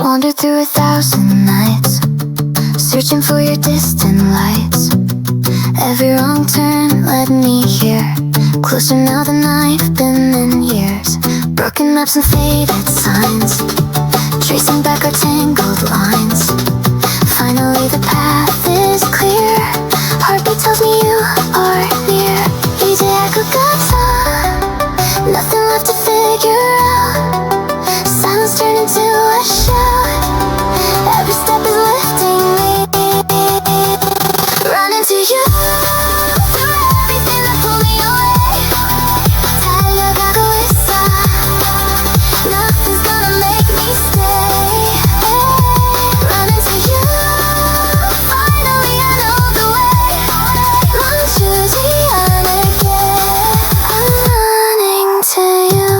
[SPEAKER 2] Wander through 1,000 nights, searching for your distant lights. Every wrong turn led me here, closer now than I've been in years. Broken maps and faded signs, tracing back our tangled lines. Finally the path is clear, heartbeat tells me you are near. 이제 알 것 같아, nothing left to figure out. Silence turned into a shout, every step is lifting me. Running to you, through everything that pulled me away. 달려가고 있어, nothing's gonna make me stay. Running to you, finally I know the way. 멈추지 않을게, I'm running to you.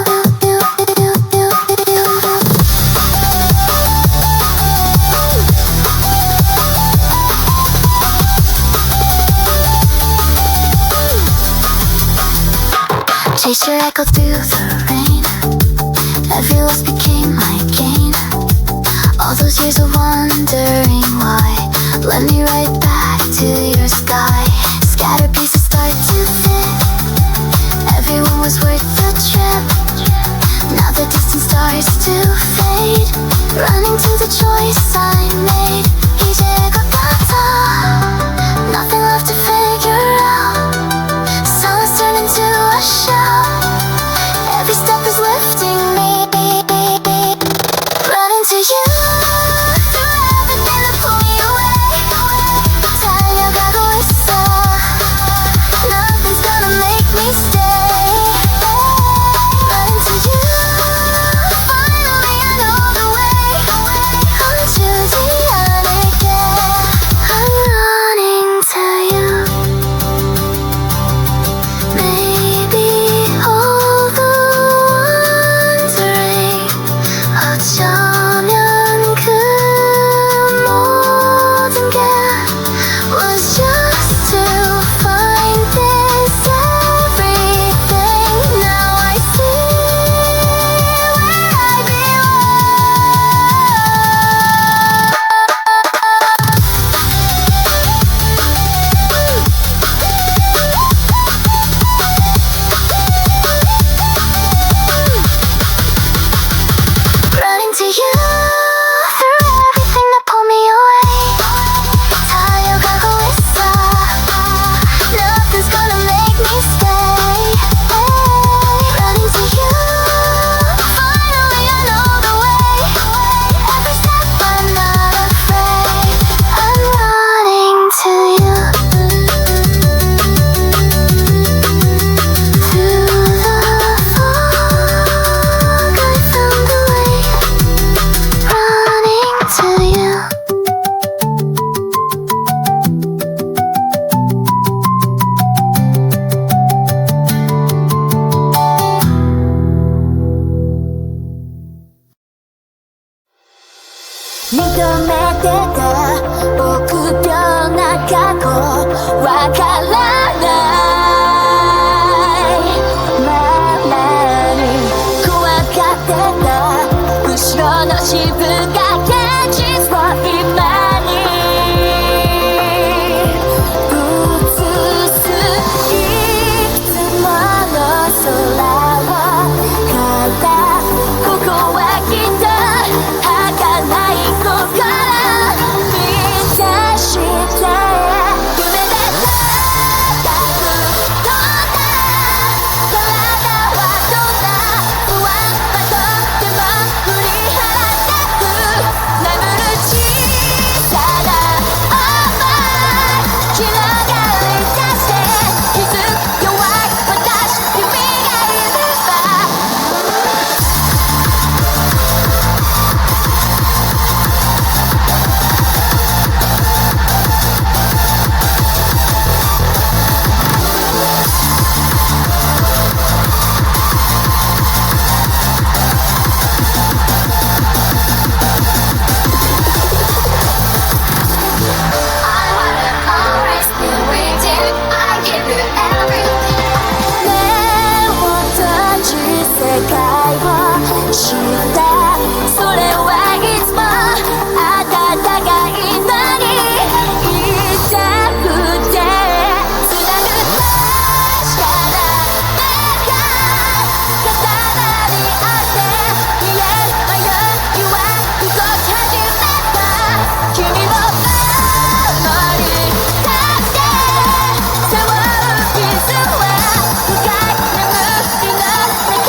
[SPEAKER 2] Chase your echo through the rain, every loss became my gain. All those years of wondering why led me right back a choice I made. 이제 것 같아. Nothing left to figure out. Silence turned into a shout. Every step is lifting me. Running to you. Through everything that pulled me away. 달려가고 있어. Nothing's gonna make me stay. Running to you. Finally I know the way. 멈추지 않을게. I'm running to you. Maybe all the wondering 어쩌면 그 모든 게 was just to find this everything. Now I see where I Running to you through everything that pulled me away. 달려가고 있어. Nothing's gonna make me stay. Running to you. Finally I know the way. Every step I'm not afraid. I'm running to you. Through the fog I found a way. Running to you. 믿어내다가 꼭 변화가고 와からない나를怖がってた後ろの自分が現実を今に映すいくつもの空をからここはきっと儚い心満たして夢で高く飛んだ体はどんな不安はとっても振り払ってく眠る小さな想い気長に出して気づく弱い私君がいれば世界を知ったそれはいつもあなたがいいのにいたくてつなぐ確かな目が刀にあって見え迷いは動き始めた君の守り立って背負う傷は深い眠りの中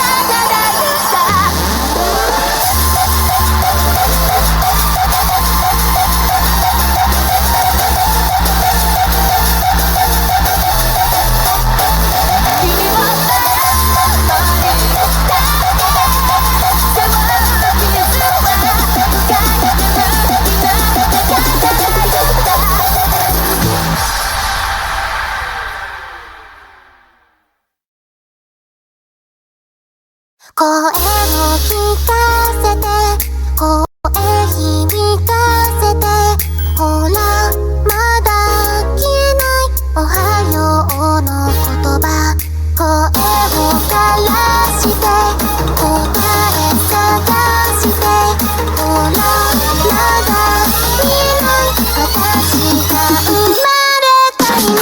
[SPEAKER 2] 声を聞かせて声響かせてほらまだ消えないおはようの言葉声を枯らして答え探してほらまだ見えない私が生まれた意味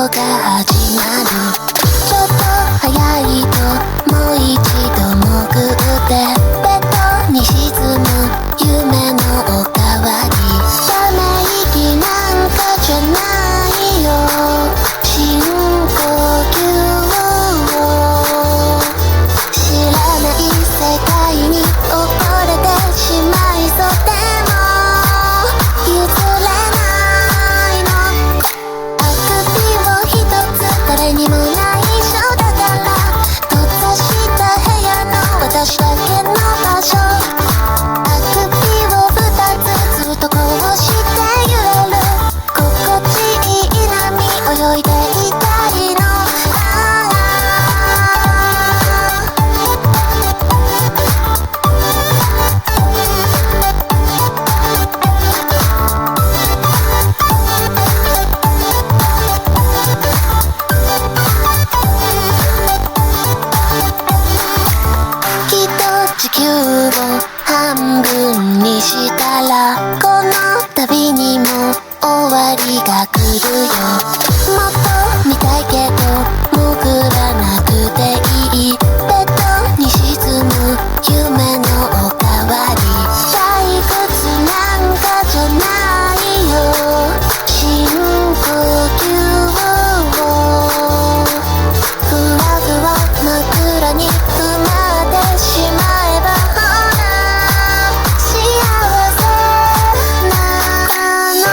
[SPEAKER 2] が始まる。ちょっと早いともう一度潜ってベッドに沈む夢のおかわり。ため息なんかじゃないよ、深呼吸を。知らない世界に溺れてしまいそうでも譲れないの。あくびを一つ誰にも内緒だから閉ざした部屋の私だけの場所。あくびを二つずっとこうして揺れる。心地いい波泳いでいたいの。きっと地球を半分にしたらこの旅にも終わりが来るよ。もっと見たいけど潜らなくていい。ベッドに沈む夢のおかわり。退屈なんかじゃないよ、深呼吸を。ふわふわ枕に埋まってしまえばほら幸せなの。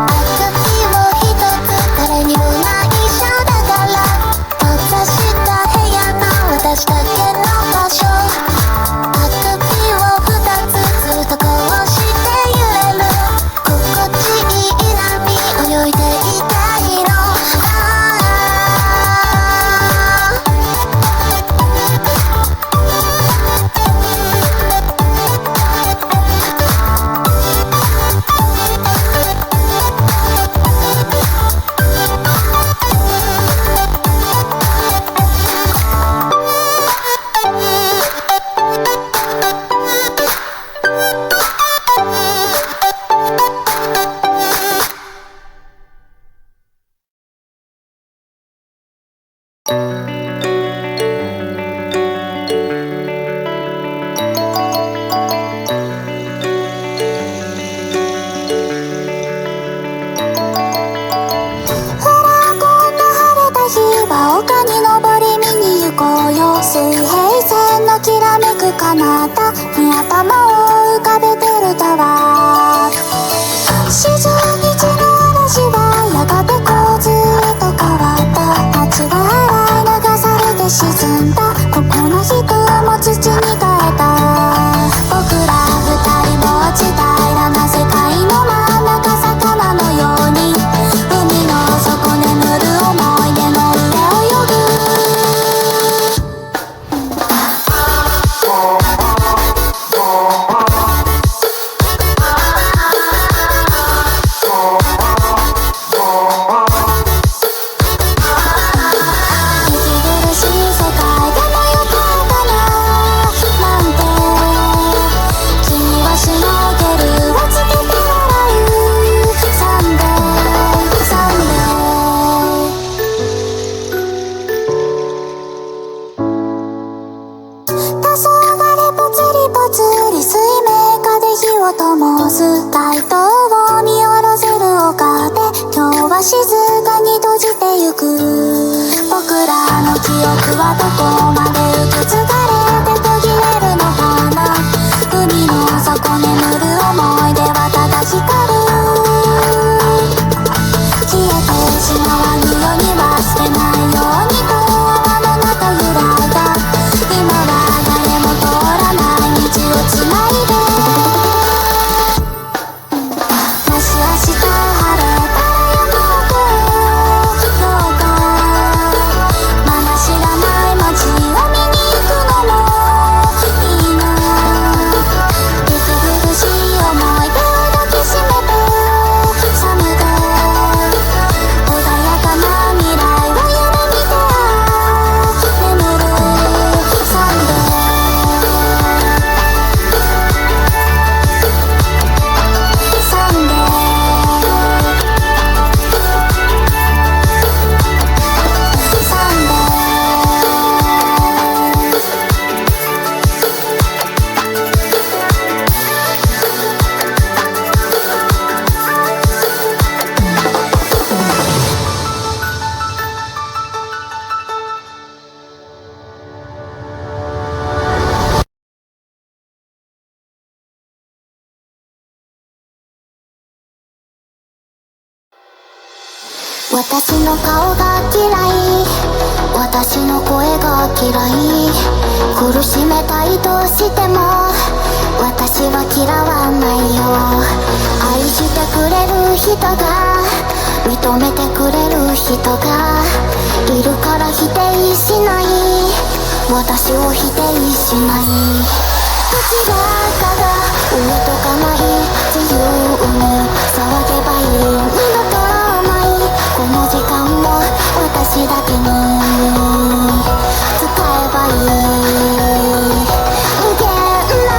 [SPEAKER 2] あくびを一つ誰にも内緒だから閉ざした部屋の私だけの場所。あくびを二つずっとこうして揺れる。心地いい波泳いでいたいの。ほら今度晴れた日は丘に登り見に行こうよ。水平線のきらめく彼方に頭を浮かべてるタワー。四十日の嵐はやがて洪水へと変わった。街が洗い流されて沈んだ。ここの人も土に変えた。僕ら二人も落ち平らな世界の真ん中魚のように海の底眠る思い出の上を泳ぐ。灯す街灯を見下ろせる丘で今日は静かに閉じてゆく。僕らの記憶はどこまで受け継がれて途切れるのかな。海の底眠る思い出はただ光る。消えてしまわぬように忘れないようにと泡の中揺らいだ。今は誰も通らない道をつないでまだ知らない街を見に行くの
[SPEAKER 3] 私の顔が嫌い、私の声が嫌い、苦しめたいとしても私は嫌わないよ。愛してくれる人が、認めてくれる人がいるから否定しない、私を否定しない。どちらかが上とかない、自由に騒げばいい、二度とないこの時間も私だけに使えばいい。無限な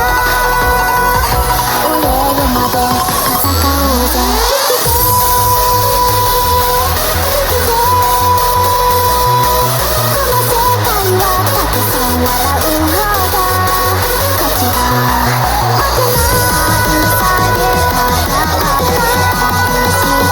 [SPEAKER 3] お礼まで戦おうぜ。この世界はたくさん笑う方が勝ちだ。負けないさげたから愛してくれた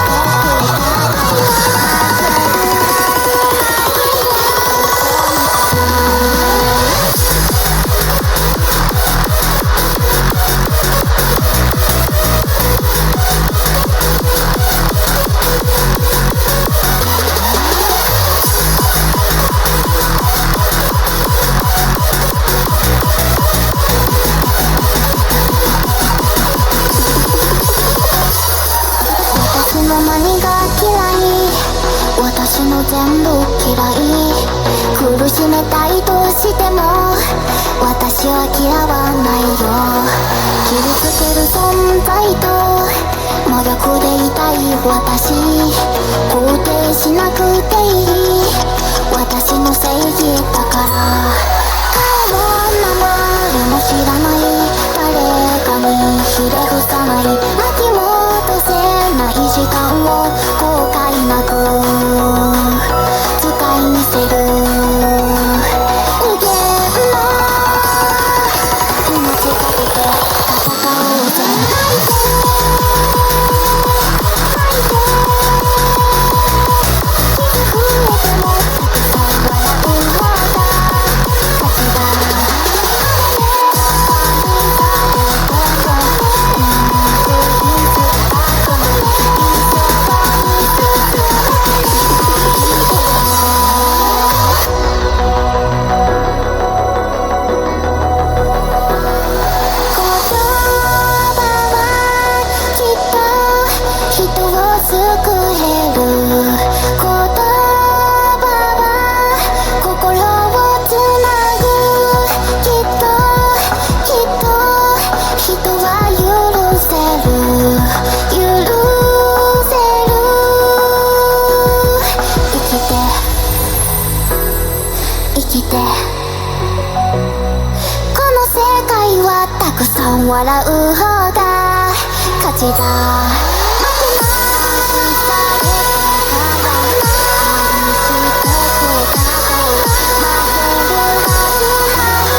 [SPEAKER 3] 私の何が嫌い、私の全部嫌い、苦しめたいとしても私は嫌わないよ。傷つける存在と真逆でいたい私、肯定しなくていい、私の正義だから。顔も名前も知らない誰かにひれ伏さない、巻き戻せない時間を後悔なく使い見せる。無限の命かけて戦おうぜ。泣いて泣いて、傷増えてもたくさん笑う方が勝ちだ。笑う方が勝ちだ。負けないさげたから愛してくれたから負けるはずない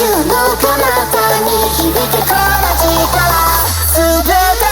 [SPEAKER 3] の彼方に響けこの力全て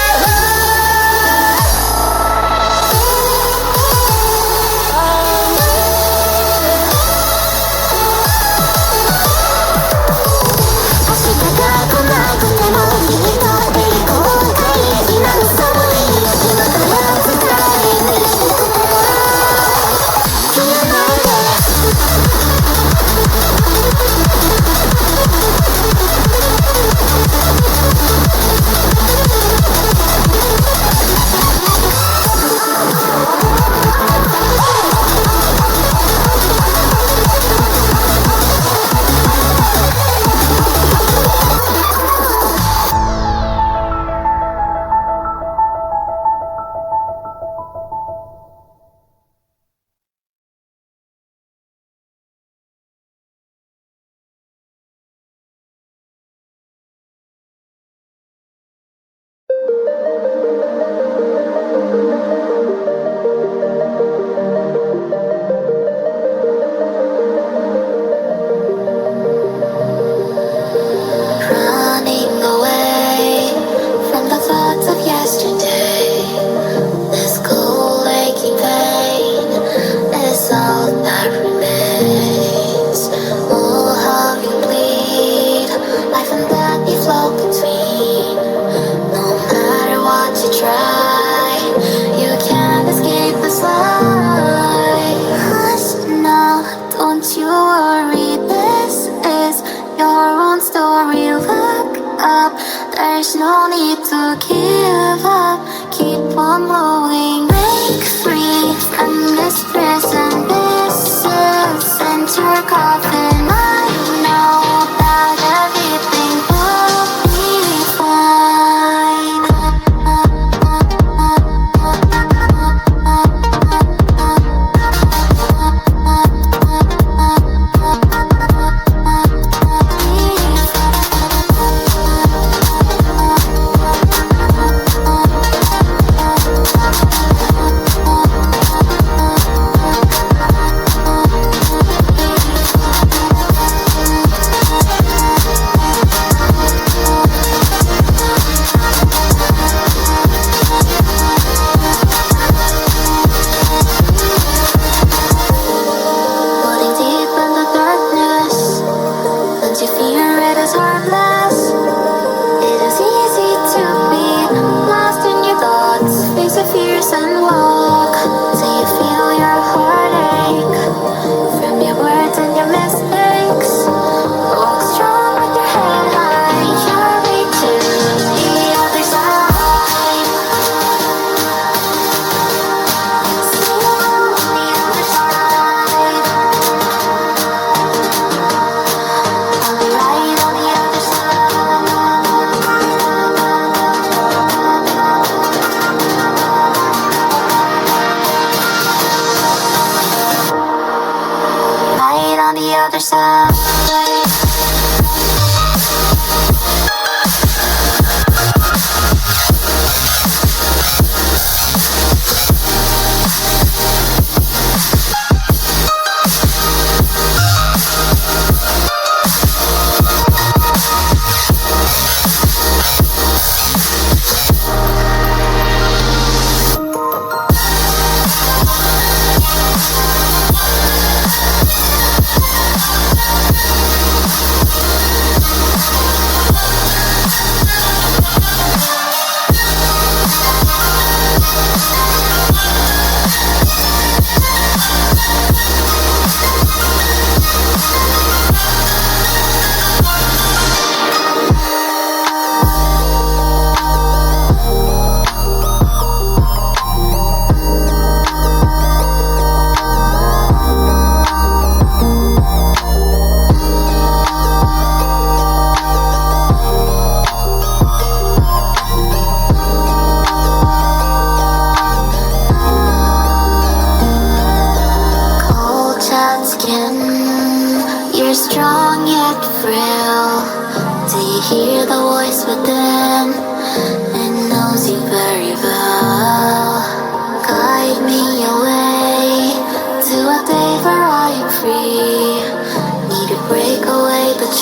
[SPEAKER 2] There's no need to give up. Keep on moving. Break free from this prison. This is your coffin. I know that everything will be fine.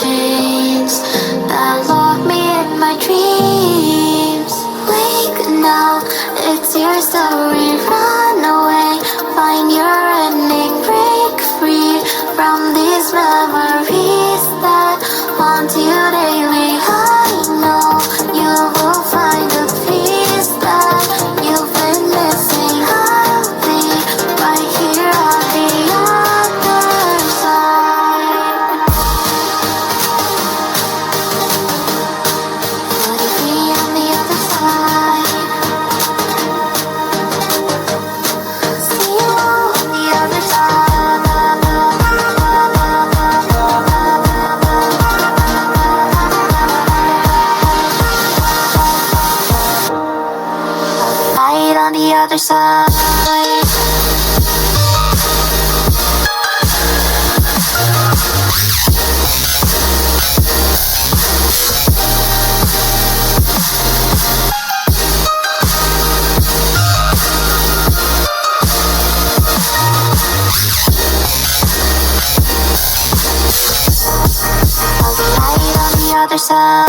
[SPEAKER 3] chains that lock me in my dreams. Wake now, it's your story. Run away, find your ending. Break free from these memories that haunt you daily. I know you will find the peace that you've been missing. I'll be right here on the other side. Would you be on the other side? See you on the other side. Light on the other side. I'll be light on the other side.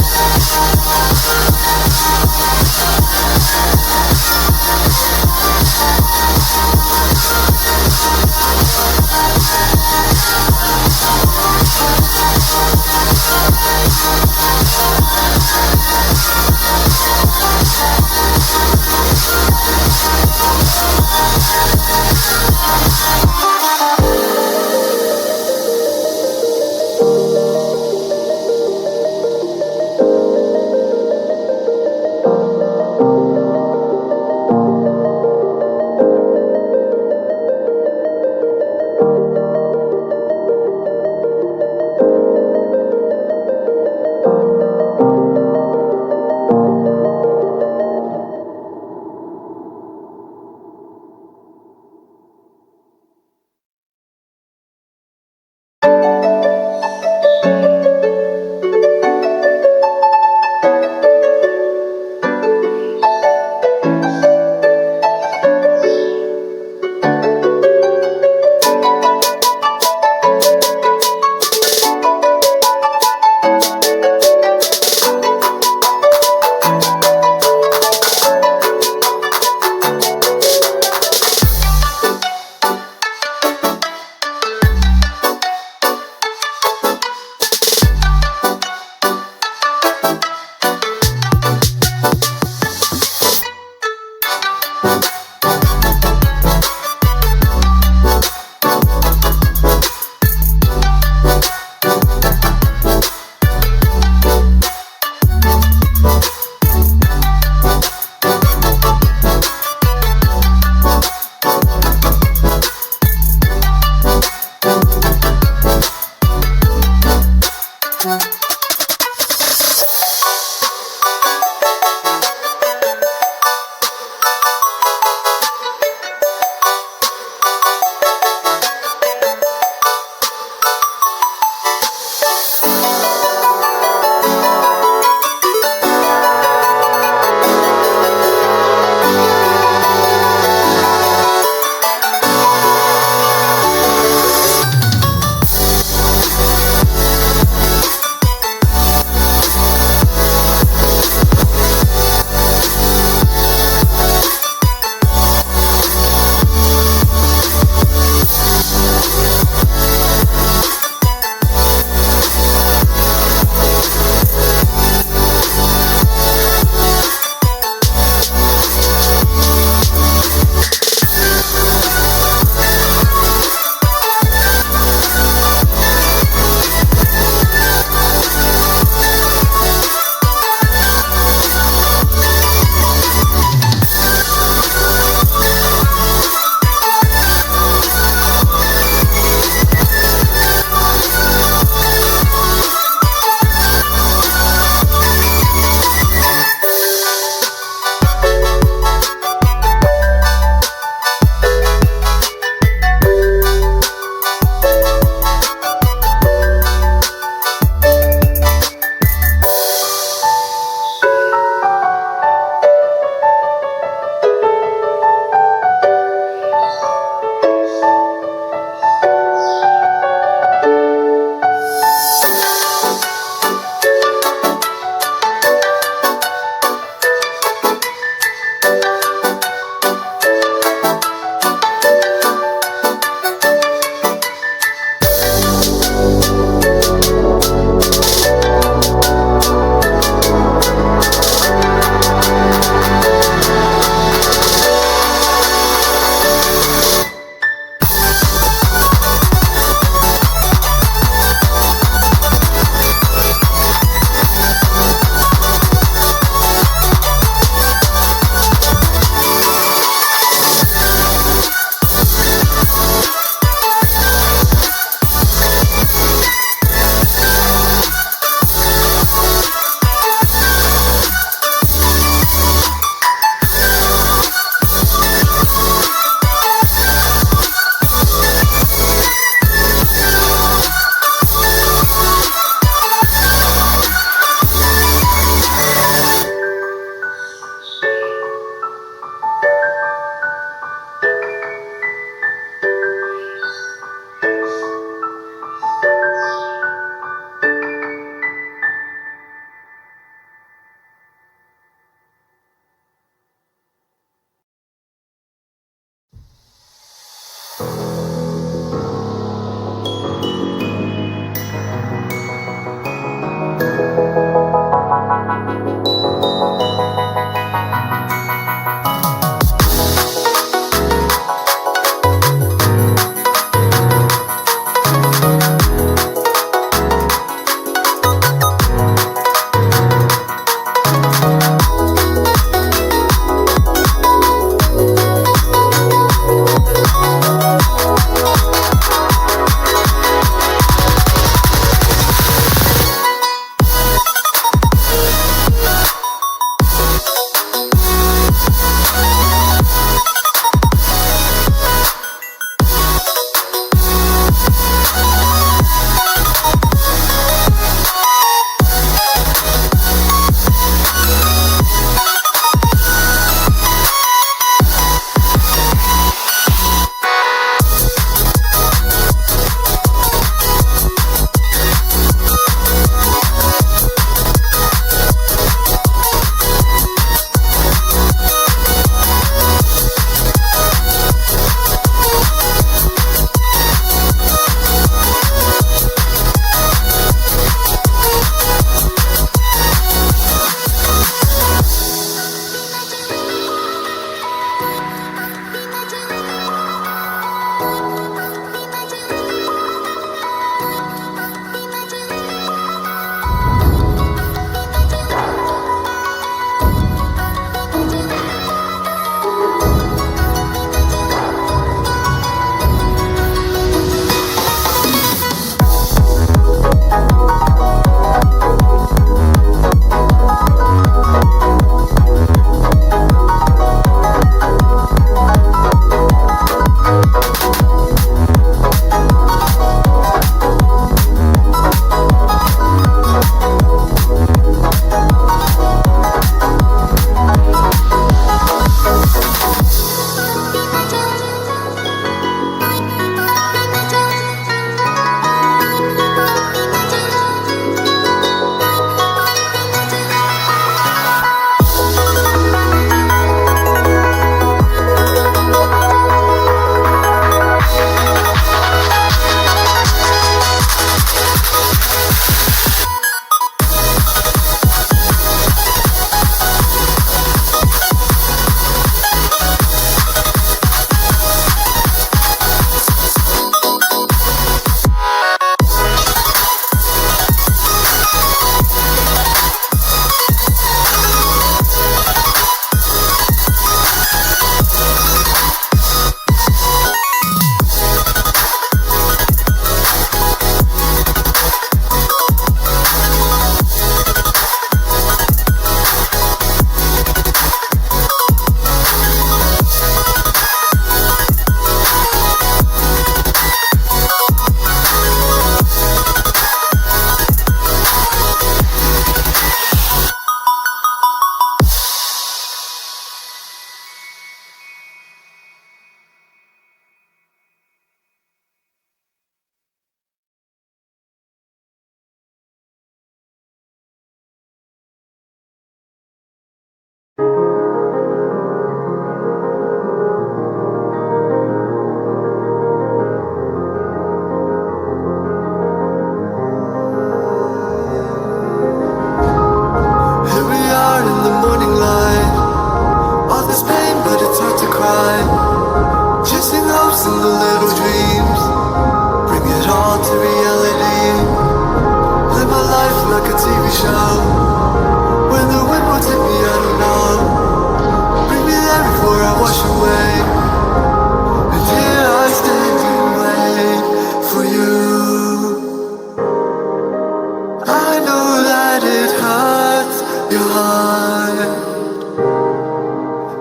[SPEAKER 1] I know that it hurts your heart,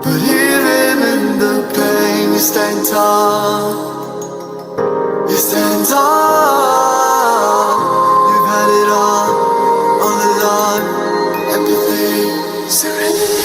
[SPEAKER 1] but even in the pain you stand tall. You stand tall. You've had it all along. Empathy, serenity.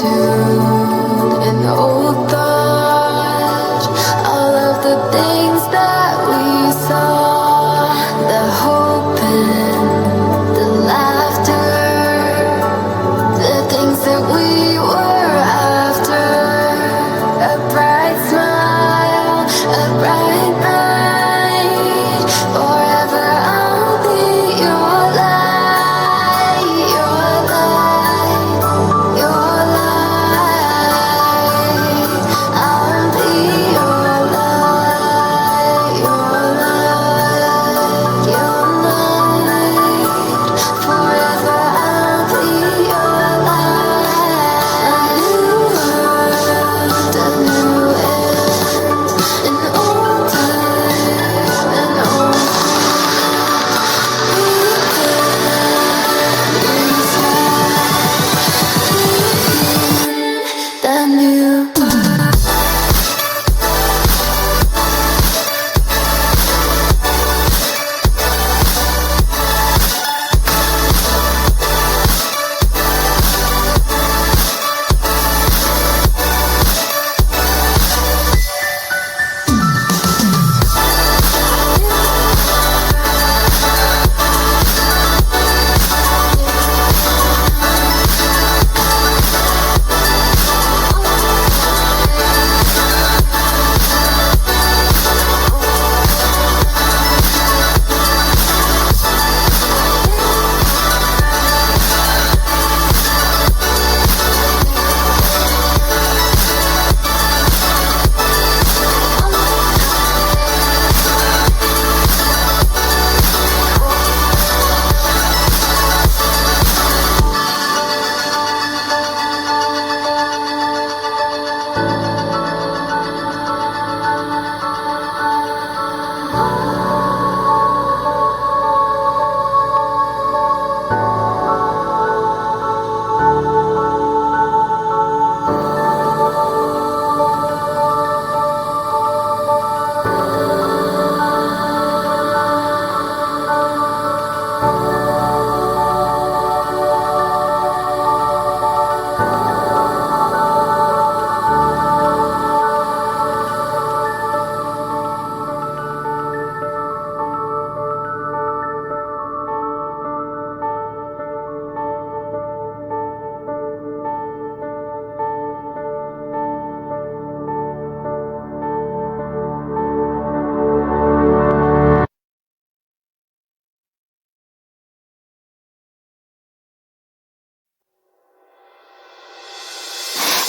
[SPEAKER 2] tuned in old thoughts. All of the things that we saw, the hope and the laughter, the things that we were after. A bright smile, a bright night. Forever I'll be your light, your light, your light. I'll be your light, your light, your light. Forever I'll be your light. A new world, a new end, an old time, an old the new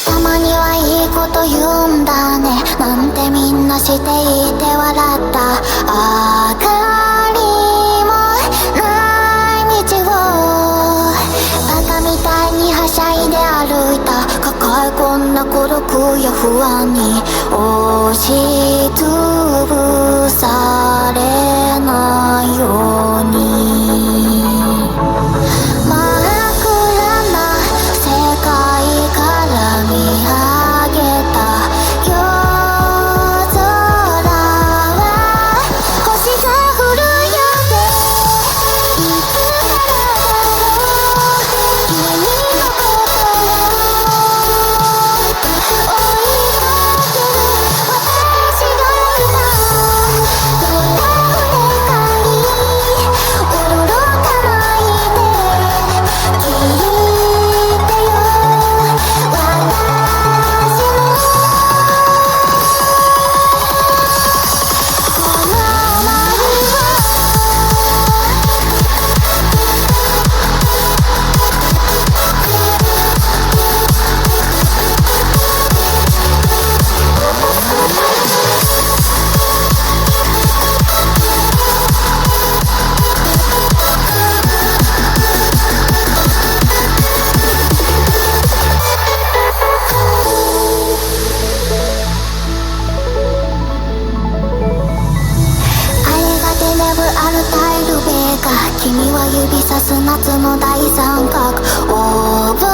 [SPEAKER 2] たまにはいいこと言うんだねなんてみんなしていて笑った明かりもない道をバカみたいにはしゃいで歩いた抱え込んだ孤独や不安に押しつぶされないように真っ暗な世界から見上げた夜空は星が降るよねいつからだろう君のことを追いかける私が今どんな船かに驚かないで聞いてよ私のこの想いはあれがテレブアルタイルベーカ君は指さす夏の大三角覚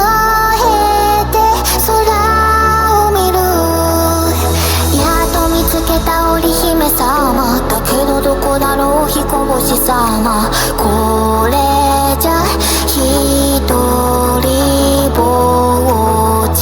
[SPEAKER 2] えて空を見るやっと見つけた織姫様だけどどこだろう彦星様これじゃ一人ぼっち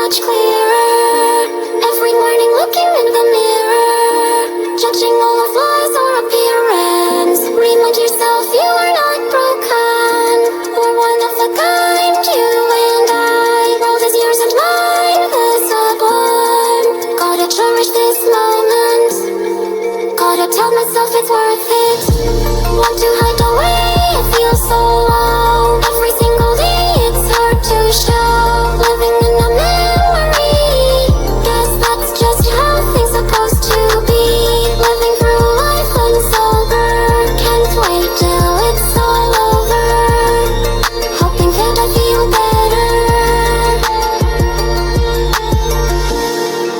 [SPEAKER 3] much clearer. Every morning looking in the mirror, judging all the flaws or appearance. Remind yourself you are not broken. We're one of a kind, you and I. World is yours and mine, the sublime. Gotta cherish this moment. Gotta tell myself it's worth it. Want to hide away, it feels so low. Every single day it's hard to show. Living in a memory, guess that's just how things supposed to be. Living through life unsober, can't wait till it's all over. Hoping that I feel better.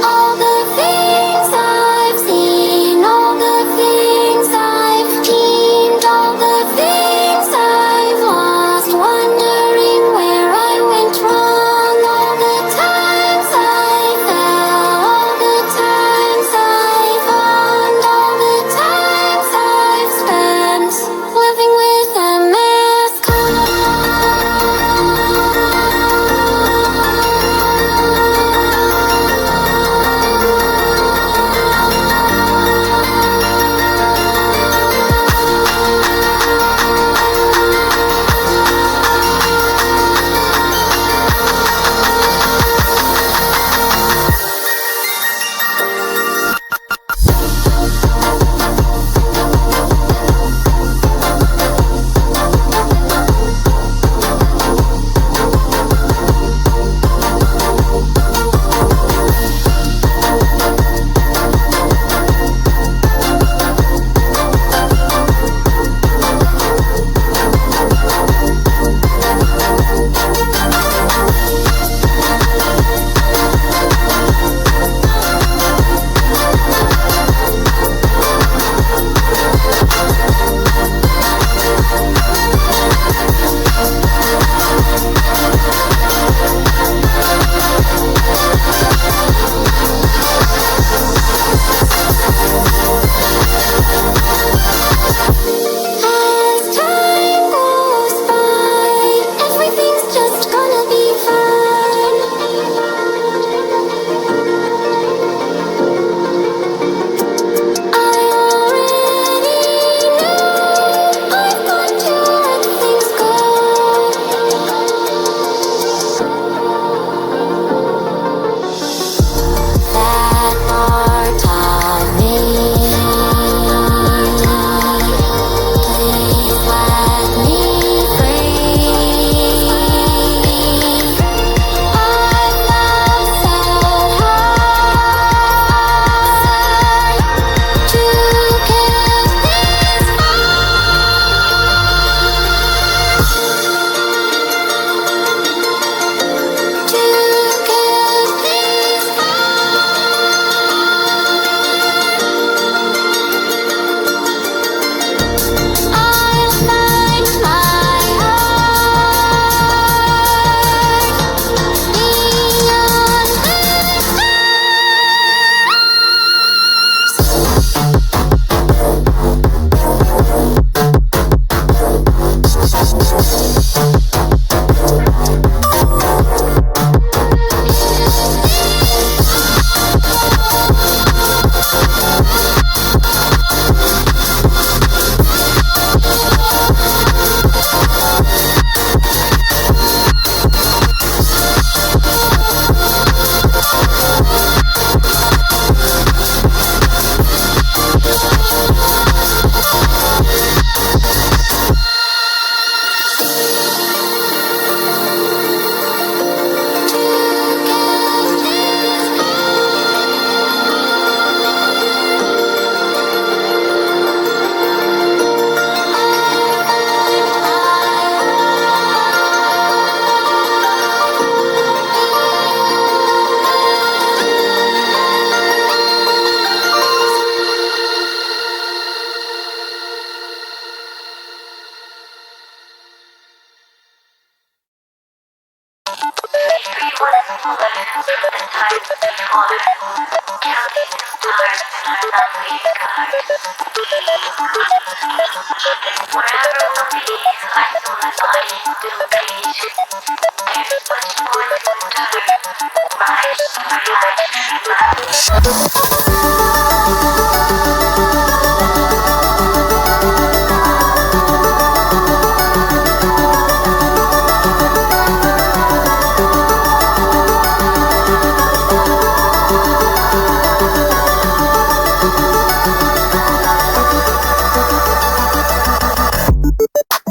[SPEAKER 3] All the things I've seen, all the things I've dreamed, all the things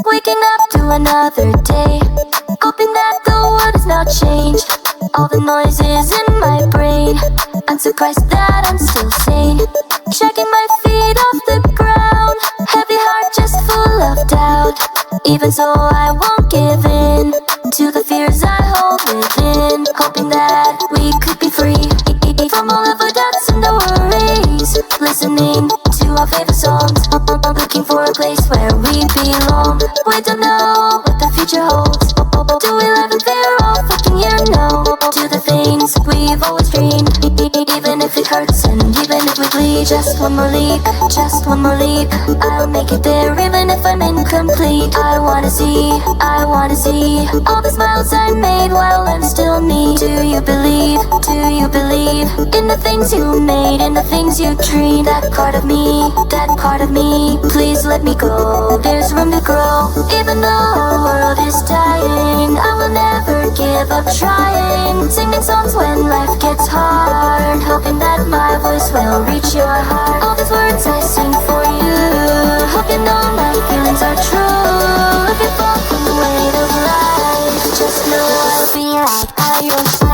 [SPEAKER 2] Waking up to another day, hoping that the world has now changed. All the noises in my brain, I'm surprised that I'm still sane. Checking my feet off the ground, heavy heart just full of doubt. Even so I won't give in to the fears I hold within, hoping that we could be free from all of our doubts and our worries. Listening to our favorite songs, looking for a place where we belong. We don't know what the future holds. Do we live in fear or fucking hear no to the things we've always dreamed? Even if it hurts and even if we bleed, just one more leap, just one more leap. I'll make it there even if I'm incomplete. I wanna see all the smiles I made while I'm still me. Do you believe in the things you made, in the things you dreamed? That part of me, please let me go. There's room to grow. Even though the world is dying, I will never give up trying. Singing songs when life gets hard, hoping that my voice will reach your heart. All these words I sing for you, hope you know my feelings are true. If you fall from the weight of life, just know I'll be right by your side.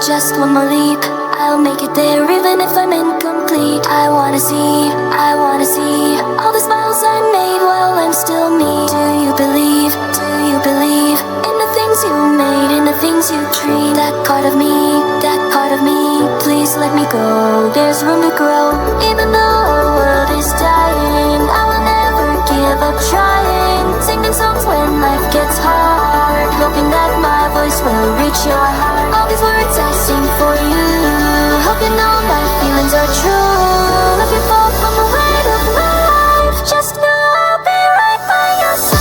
[SPEAKER 2] Just one more leap, I'll make it there even if I'm incomplete. I wanna see all the smiles I made while I'm still me. Do you believe in the things you made, in the things you dreamed? That part of me, please let me go. There's room to grow. Even though our world is dying, I will never give up trying. Singing songs when life gets hard, hoping that my voice will reach your heart. All these words I sing for you, hope you know my feelings are true. If you fall from the weight of life, just know I'll be right by your side.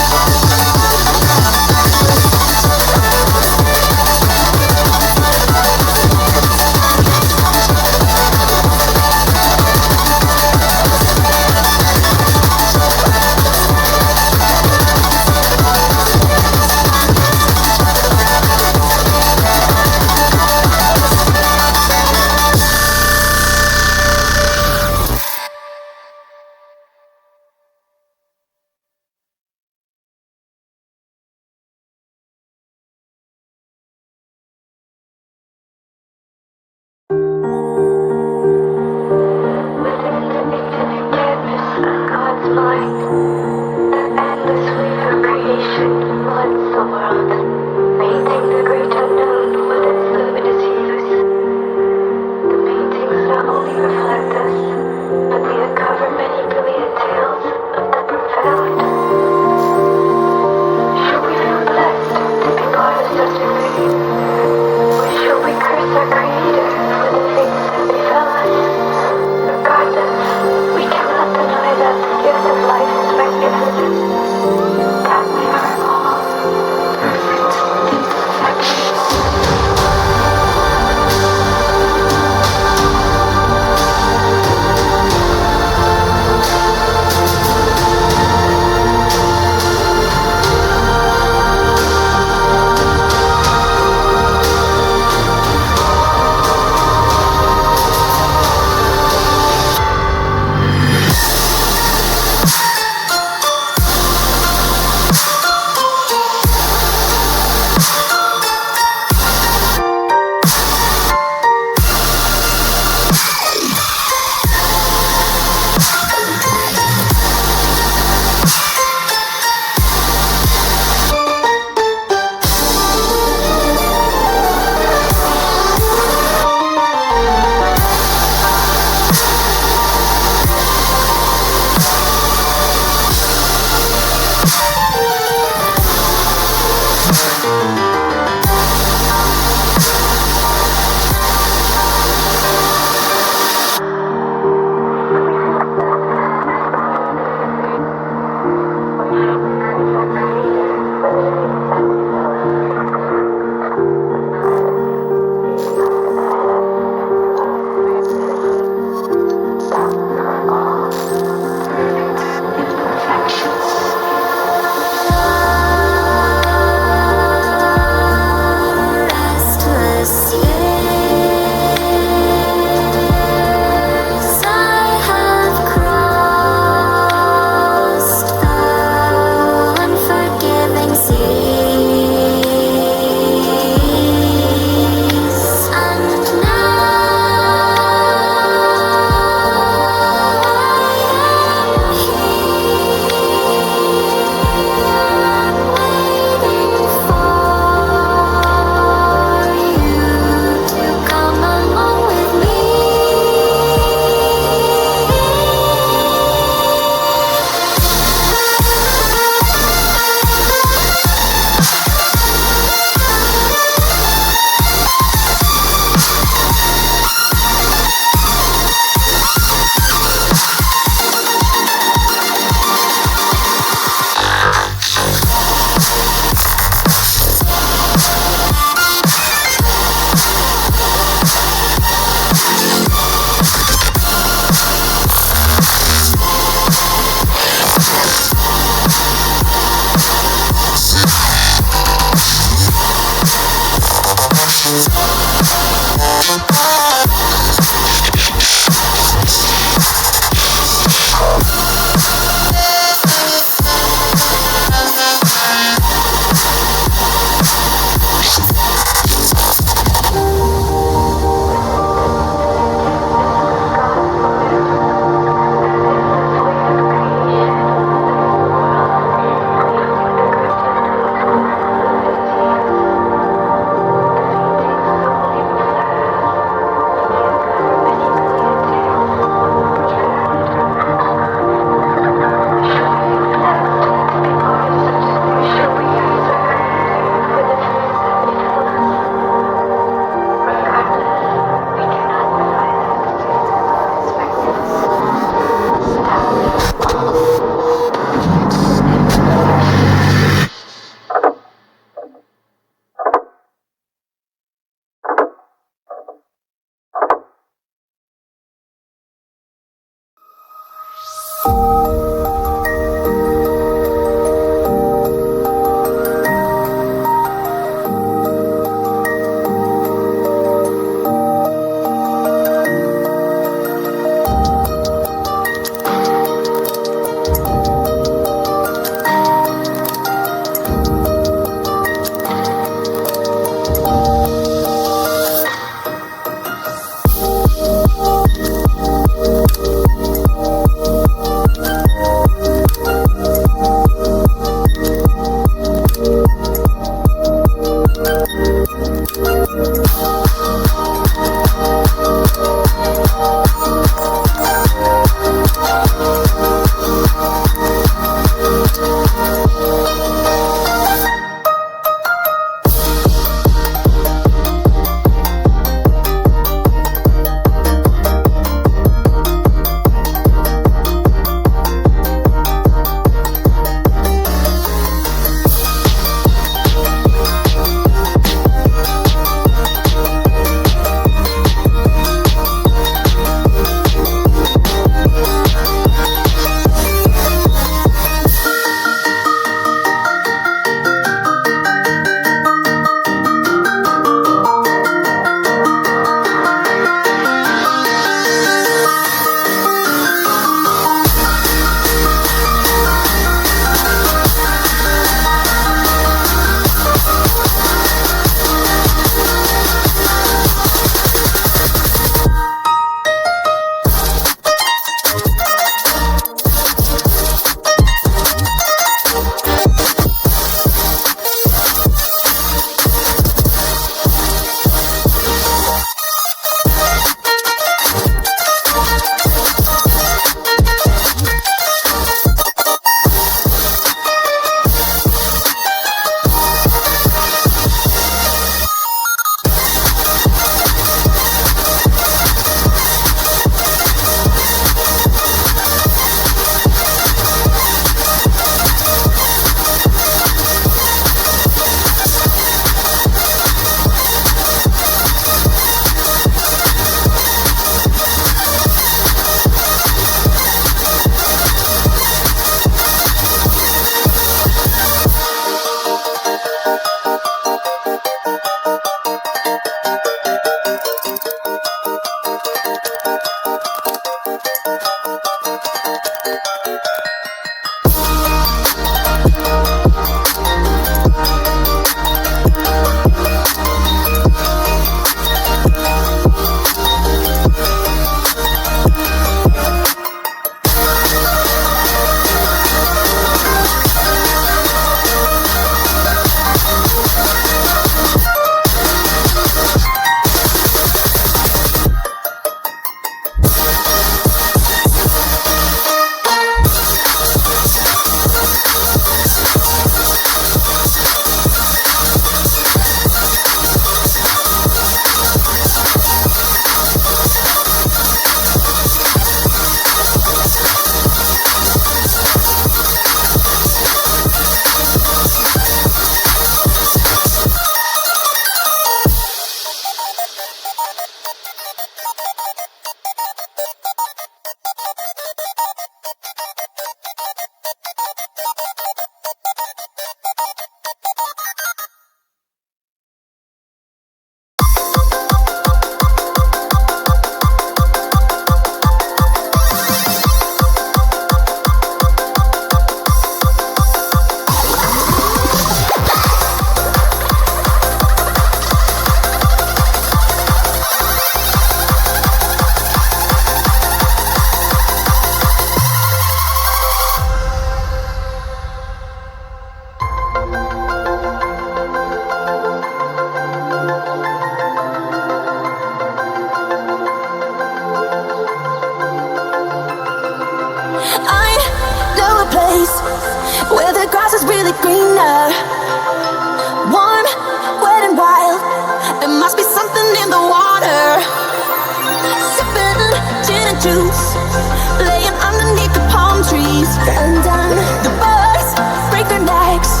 [SPEAKER 2] knees, undone. The bars break their necks,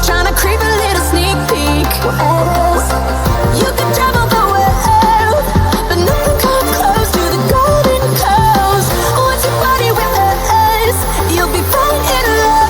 [SPEAKER 2] trying to creep a little sneak peek at us. You can travel the world, but nothing comes close to the golden coast. Once you party with us, you'll be falling in love.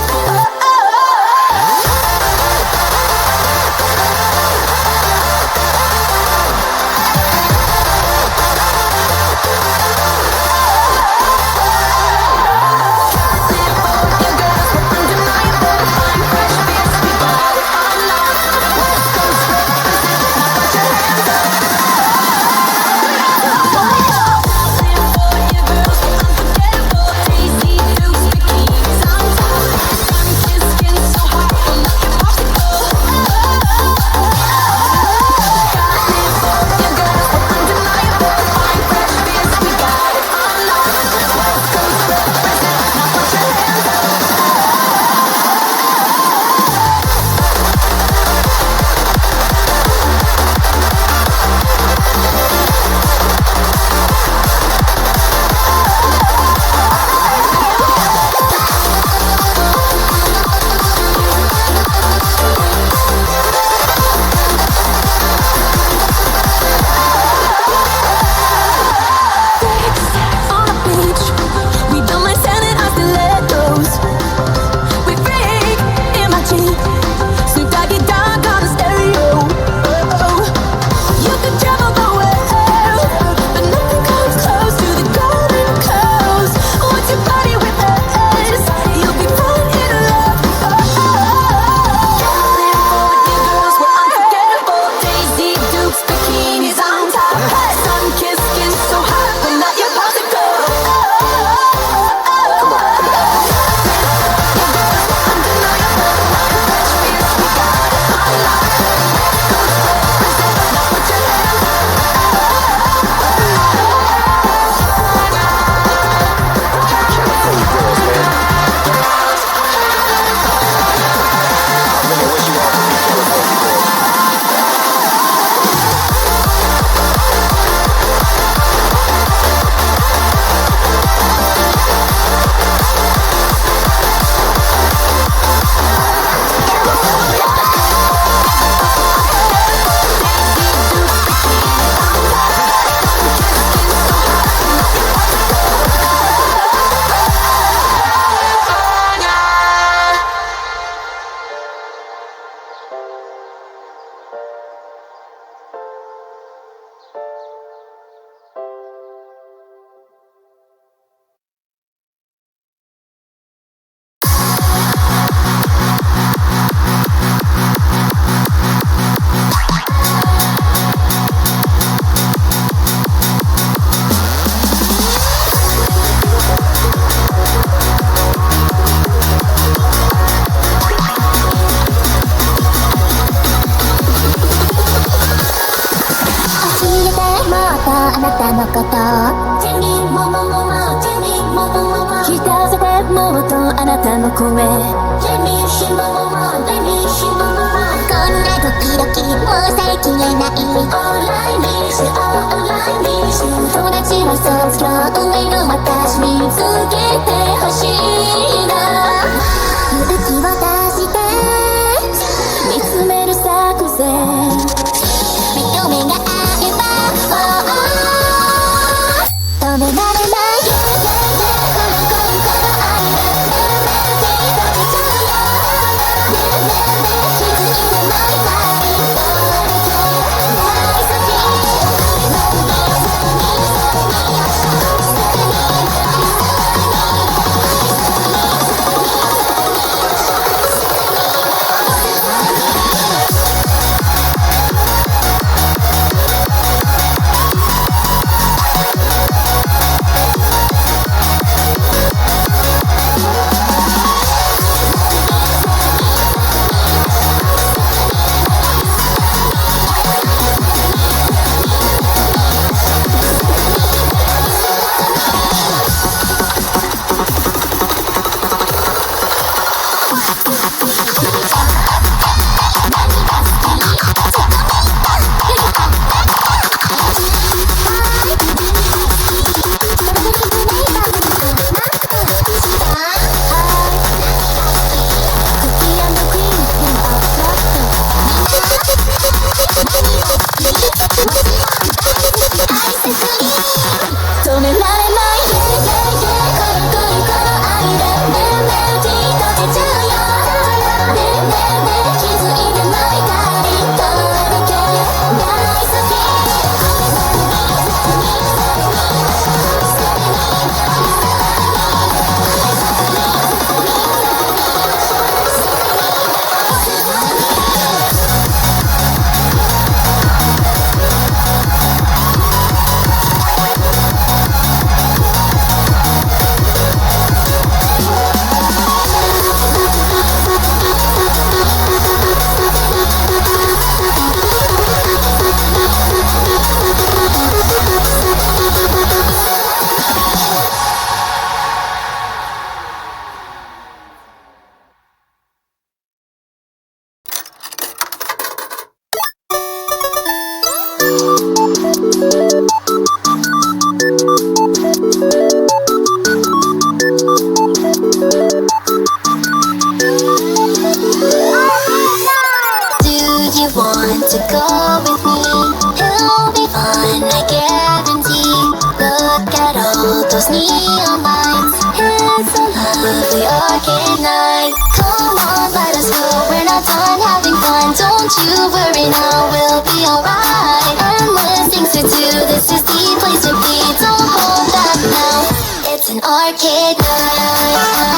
[SPEAKER 3] Want to go with me? It'll be fun, I guarantee. Look at all those neon lights. It's a lovely arcade night. Come on, let us go. We're not done having fun. Don't you worry now, we'll be alright. Endless things to do. This is the place to be. Don't hold back now. It's an arcade night.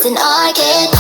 [SPEAKER 3] An arcade.